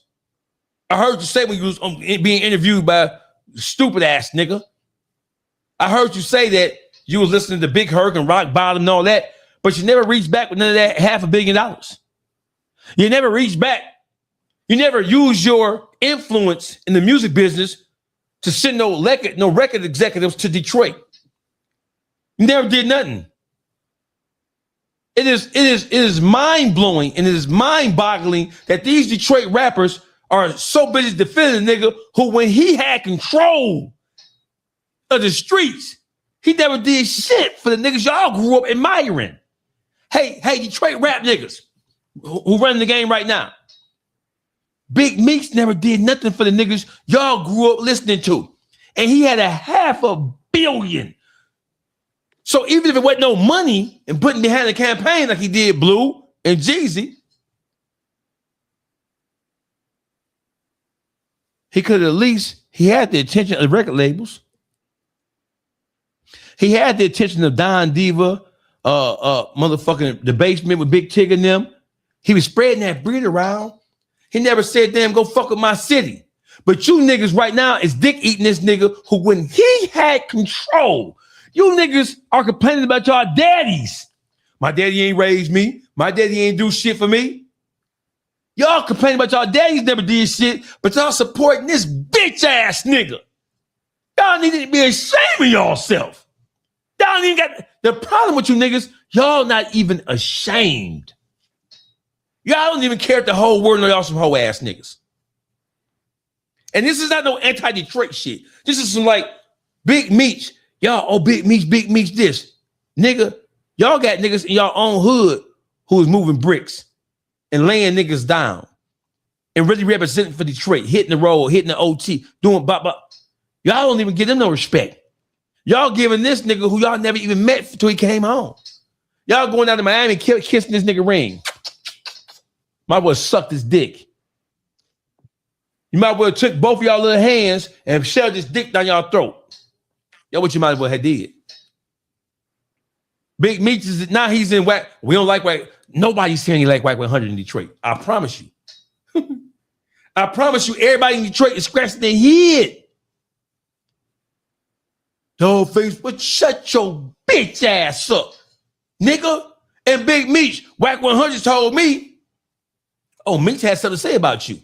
S1: I heard you say when you was being interviewed by stupid ass nigga. I heard you say that you was listening to Big Herc and Rock Bottom and all that, but you never reached back with none of that $500 million. You never reached back. You never used your influence in the music business to send no record executives to Detroit. You never did nothing. It is mind-blowing and it is mind-boggling that these Detroit rappers are so busy defending a nigga who, when he had control of the streets, he never did shit for the niggas y'all grew up admiring. Hey, Detroit rap niggas who run the game right now. Big Meech never did nothing for the niggas y'all grew up listening to. And he had $500 million. So even if it wasn't no money and putting behind the campaign like he did Blue and Jeezy, he could at least, he had the attention of the record labels. He had the attention of Don Diva, motherfucking The Basement with Big Tig and them. He was spreading that breed around. He never said, damn, go fuck with my city. But you niggas right now is dick eating this nigga who, when he had control, you niggas are complaining about y'all daddies. My daddy ain't raised me. My daddy ain't do shit for me. Y'all complaining about y'all daddies never did shit, but y'all supporting this bitch ass nigga. Y'all need to be ashamed of yourself. Y'all ain't got the problem with you niggas. Y'all not even ashamed. Y'all don't even care if the whole world know y'all some hoe ass niggas. And this is not no anti-Detroit shit. This is some like Big Meech, y'all, oh, Big Meech this. Nigga, y'all got niggas in y'all own hood who is moving bricks and laying niggas down and really representing for Detroit, hitting the road, hitting the OT, doing bop. Y'all don't even give them no respect. Y'all giving this nigga who y'all never even met until he came home. Y'all going down to Miami kissing this nigga ring. Might well sucked his dick. You might well took both of y'all little hands and shoved this dick down y'all throat. That's what you might as well have did. Big Meech is now he's in whack. We don't like whack. Nobody's saying he like whack 100 in Detroit. I promise you. I promise you, everybody in Detroit is scratching their head. DAWGFACE, but shut your bitch ass up, nigga. And Big Meech, whack 100 told me, oh, Meech has something to say about you.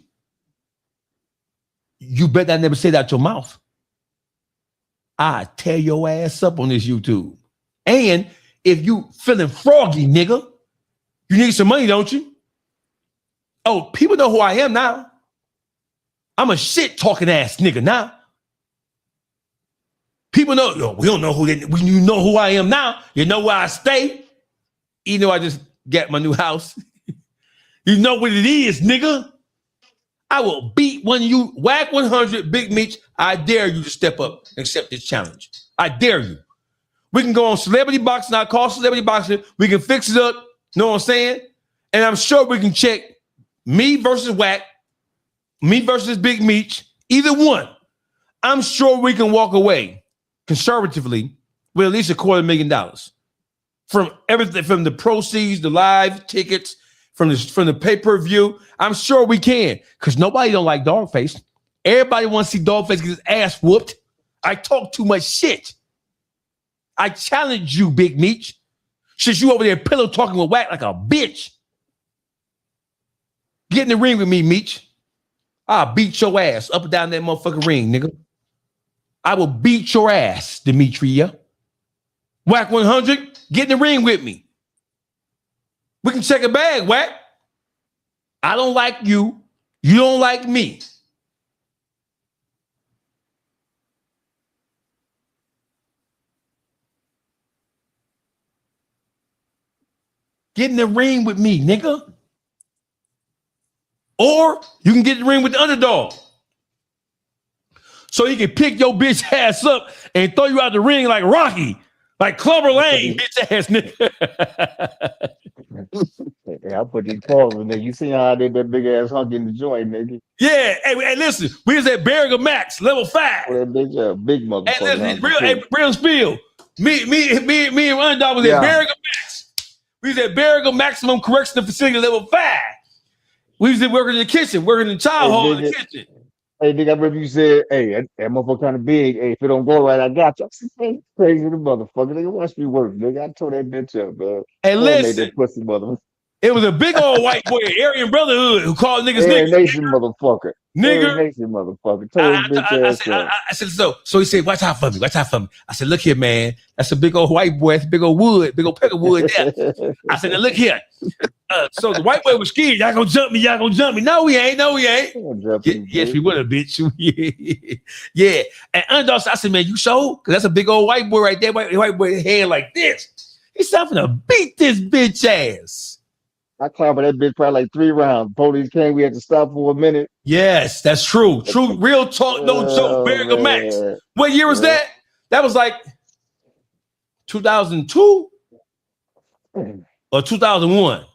S1: You bet I never say that out your mouth. I tear your ass up on this YouTube. And if you feeling froggy, nigga, you need some money, don't you? Oh, people know who I am now. I'm a shit talking ass nigga now. People know, yo, we don't know who they, you know who I am now. You know where I stay. You know I just got my new house. You know what it is, nigga. I will beat one of you, whack 100, Big Meech. I dare you to step up and accept this challenge. I dare you. We can go on Celebrity Boxing. I call Celebrity Boxing. We can fix it up. Know what I'm saying? And I'm sure we can check me versus whack, me versus Big Meech, either one. I'm sure we can walk away conservatively with at least $250,000 from everything, from the proceeds, the live tickets, from the pay-per-view. I'm sure we can, because nobody don't like DAWGFACE. Everybody wants to see DAWGFACE get his ass whooped. I talk too much shit. I challenge you, Big Meech, since you over there pillow talking with whack like a bitch. Get in the ring with me, Meech. I'll beat your ass up and down that motherfucking ring, nigga. I will beat your ass, Demetria. Whack 100, get in the ring with me. We can check a bag, whack. I don't like you. You don't like me. Get in the ring with me, nigga. Or you can get in the ring with the underdog. So he can pick your bitch ass up and throw you out the ring like Rocky, like Clubber Lang, bitch ass nigga.
S2: Yeah, I put these paws in there. You see how I did that big ass hunk in the joint, nigga?
S1: Yeah, hey, listen, we was at Berrigan Max, level 5.
S2: Oh, that bitch, big motherfucker.
S1: Hey, listen, real spill. Me and Underdog was at Berrigan Max. We was at Berrigan Maximum Correctional Facility, level 5. We was working in the kitchen, working in the child hall in the kitchen.
S2: Hey, nigga, I remember you said, hey, that motherfucker kind of big. Hey, if it don't go right, I got you. I said, hey, crazy the motherfucker. Nigga, watch me work, nigga. I tore that bitch up, bro.
S1: Hey, listen.
S2: That pussy motherfucker.
S1: It was a big old white boy, Aryan Brotherhood, who called niggas
S2: Aryan
S1: niggas.
S2: Nation motherfucker.
S1: Nigga.
S2: Aryan Nation motherfucker. Tore his bitch ass up.
S1: I said, so he said, watch out for me. Watch out for me. I said, look here, man. That's a big old white boy. That's a big old wood, big old peck of wood there. I said, now look here. So the white boy was scared. Y'all gonna jump me. Y'all gonna jump me. No, we ain't. No, we ain't. Yes, we would have, bitch. Yeah. And Underdog, I said, man, you sure? Because that's a big old white boy right there. White boy hand like this. He's something to beat this bitch ass.
S2: I clobbered that bitch probably like 3 rounds. Police came. We had to stop for a minute.
S1: Yes, that's true. True, real talk, no joke. Berrigan Max. What year was that? That was like 2002 or 2001.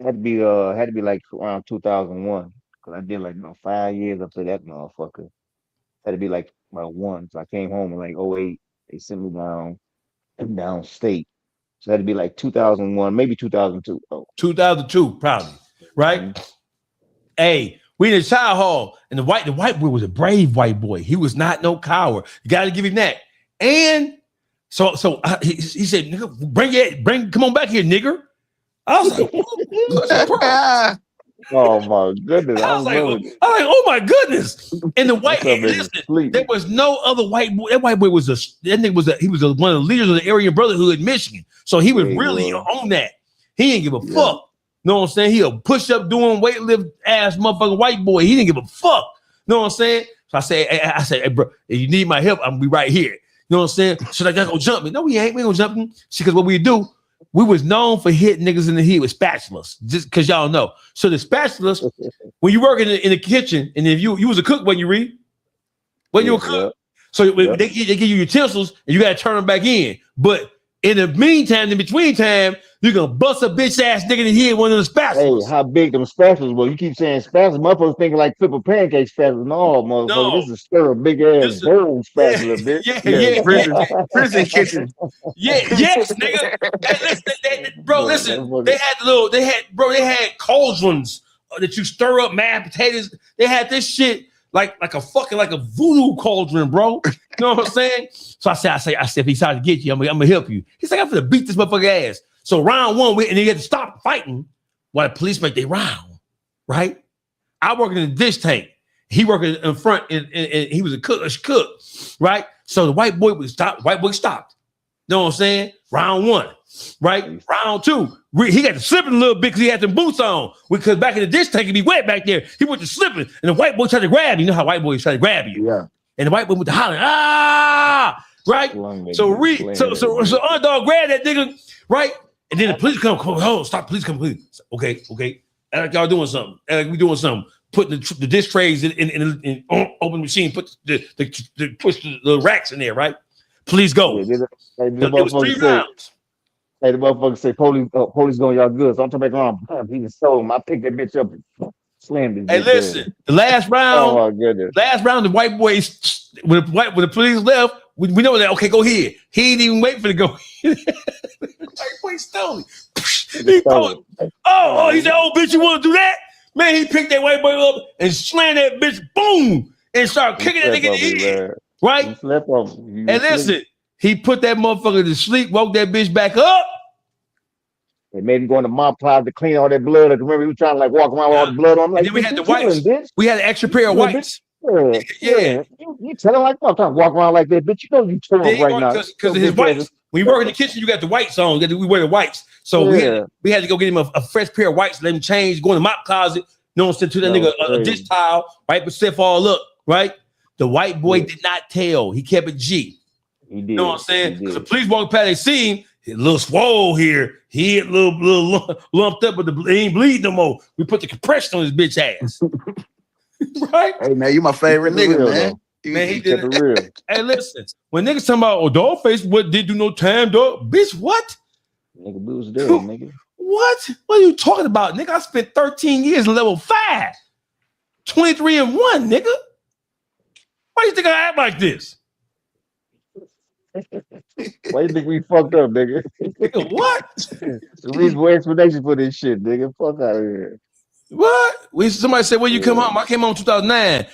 S2: Had to be like around 2001, because I did like 5 years up to that motherfucker. Had to be like about 1. So I came home in like 08. They sent me down state. So that'd be like 2001, maybe 2002. Oh.
S1: 2002, probably, right? Mm-hmm. Hey, we in the child hall, and the white boy was a brave white boy. He was not no coward. You got to give him that. And so he said, "Nigga, come on back here, nigger." I was like,
S2: "Oh my goodness!"
S1: I was like, "Oh my goodness!" And the white, listen, there was no other white boy. That white boy was one of the leaders of the Aryan Brotherhood in Michigan. So he was really on that. He didn't give a fuck. Know what I'm saying? He a push up doing weight lift ass motherfucking white boy. He didn't give a fuck. Know what I'm saying? So I said, hey, bro, if you need my help, I'm gonna be right here. know what I'm saying? Should I go jump me? No, we ain't. We ain't gonna jump him. See, because what we do, we was known for hitting niggas in the head with spatulas, just because y'all know. So the spatulas, when you work in the kitchen, and if you was a cook when you read, when you a cook, so they give you utensils, and you got to turn them back in. But in the meantime, in between time, you gonna bust a bitch ass nigga in the head with one of the spatulas.
S2: Hey, how big them spatulas? Well, you keep saying spatulas. Motherfuckers thinking like triple pancake spatulas. No, motherfucker, this is still a big ass bowl spatula, bitch.
S9: Prison kitchen.
S1: Yes, nigga. Listen, they had cauldrons that you stir up mashed potatoes. They had this shit like a voodoo cauldron, bro. You know what I'm saying? So I said, if he tried to get you, I'm gonna help you. He's like, I'm gonna beat this motherfucker ass. So round one, and he had to stop fighting while the police make their round, right? I work in the dish tank. He working in front, and he was a cook, right? So the white boy stopped. You know what I'm saying? Round one, right? Round two, he got to slipping a little bit because he had them boots on. Because back in the dish tank, it'd be wet back there. He went to slipping, and the white boy tried to grab you. You know how white boys try to grab you?
S2: Yeah.
S1: And the white boy went to hollering, right? So Underdog grabbed that nigga, right? And then the police come, stop, police come, please. Okay. Act like y'all doing something. Act like we doing something. Putting the dish trays in open machine, push the racks in there, right? Please go.
S2: It was 3 rounds. Hey, the motherfucker say, police going y'all good. So I'm turning back around. He just stole him. I picked that bitch up and slammed it.
S1: Hey, listen, the last round,
S2: oh my goodness.
S1: The white boys, when the police left, we know that, okay, go here. He didn't even wait for the go. The white boy stole him. He said, bitch, you want to do that? Man, he picked that white boy up and slammed that bitch, boom, and started kicking that nigga in the head. Right? And listen, he put that motherfucker to sleep, woke that bitch back up.
S2: They made him go in the mop closet to clean all that blood. I remember he was trying to like walk around with all the blood on. I'm like,
S1: and then we had the whites. Bitch. We had an extra pair of whites.
S2: Yeah. You telling like I'm trying to walk around like that, bitch. You know you turn right now.
S1: Because his whites. When you work in the kitchen, you got the whites on. We wear the whites. So we had to go get him a fresh pair of whites, let him change, go in the mop closet, you know what I'm saying, to that nigga a dish towel, right? But stuff all up, right? The white boy did not tell. He kept it G.
S2: He did.
S1: You know what I'm saying? Because the police walked past, they see him, he a little swole here. He a little lumped up, but he ain't bleed no more. We put the compression on his bitch ass. Right?
S9: Hey, man, you my favorite nigga, man.
S1: Man, he did it. Real. Hey, listen. When niggas talking about, Dawgface, what did do no time, dog? Bitch, what?
S2: Nigga, we was there, nigga.
S1: What? What are you talking about, nigga? I spent 13 years in level 5. 23-1, nigga. Why do you think I act like this?
S2: Why you think we fucked up, nigga?
S1: Nigga, what?
S2: Reasonable explanation for this shit, nigga. Fuck out of here.
S1: What? Somebody said, when you come home? I came home in 2009.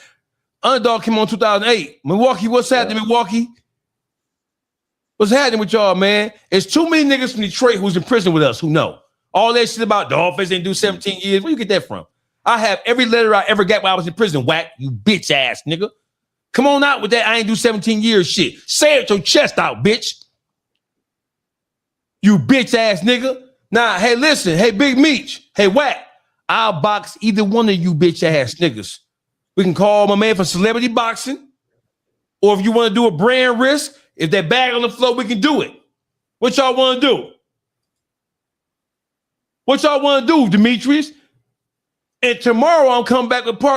S1: Underdog came on in 2008. Milwaukee, what's happening, Milwaukee? What's happening with y'all, man? It's too many niggas from Detroit who's in prison with us who know. All that shit about Dawgface ain't do 17 years. Where you get that from? I have every letter I ever got while I was in prison. Whack, you bitch ass nigga. Come on out with that I ain't do 17 years shit. Say it with your chest out, bitch. You bitch ass nigga. Nah, hey, listen. Hey, Big Meech. Hey, Whack. I'll box either one of you bitch ass niggas. We can call my man for celebrity boxing. Or if you want to do a brand risk, if that bag on the floor, we can do it. What y'all want to do? What y'all want to do, Demetrius? And tomorrow I'm coming back with part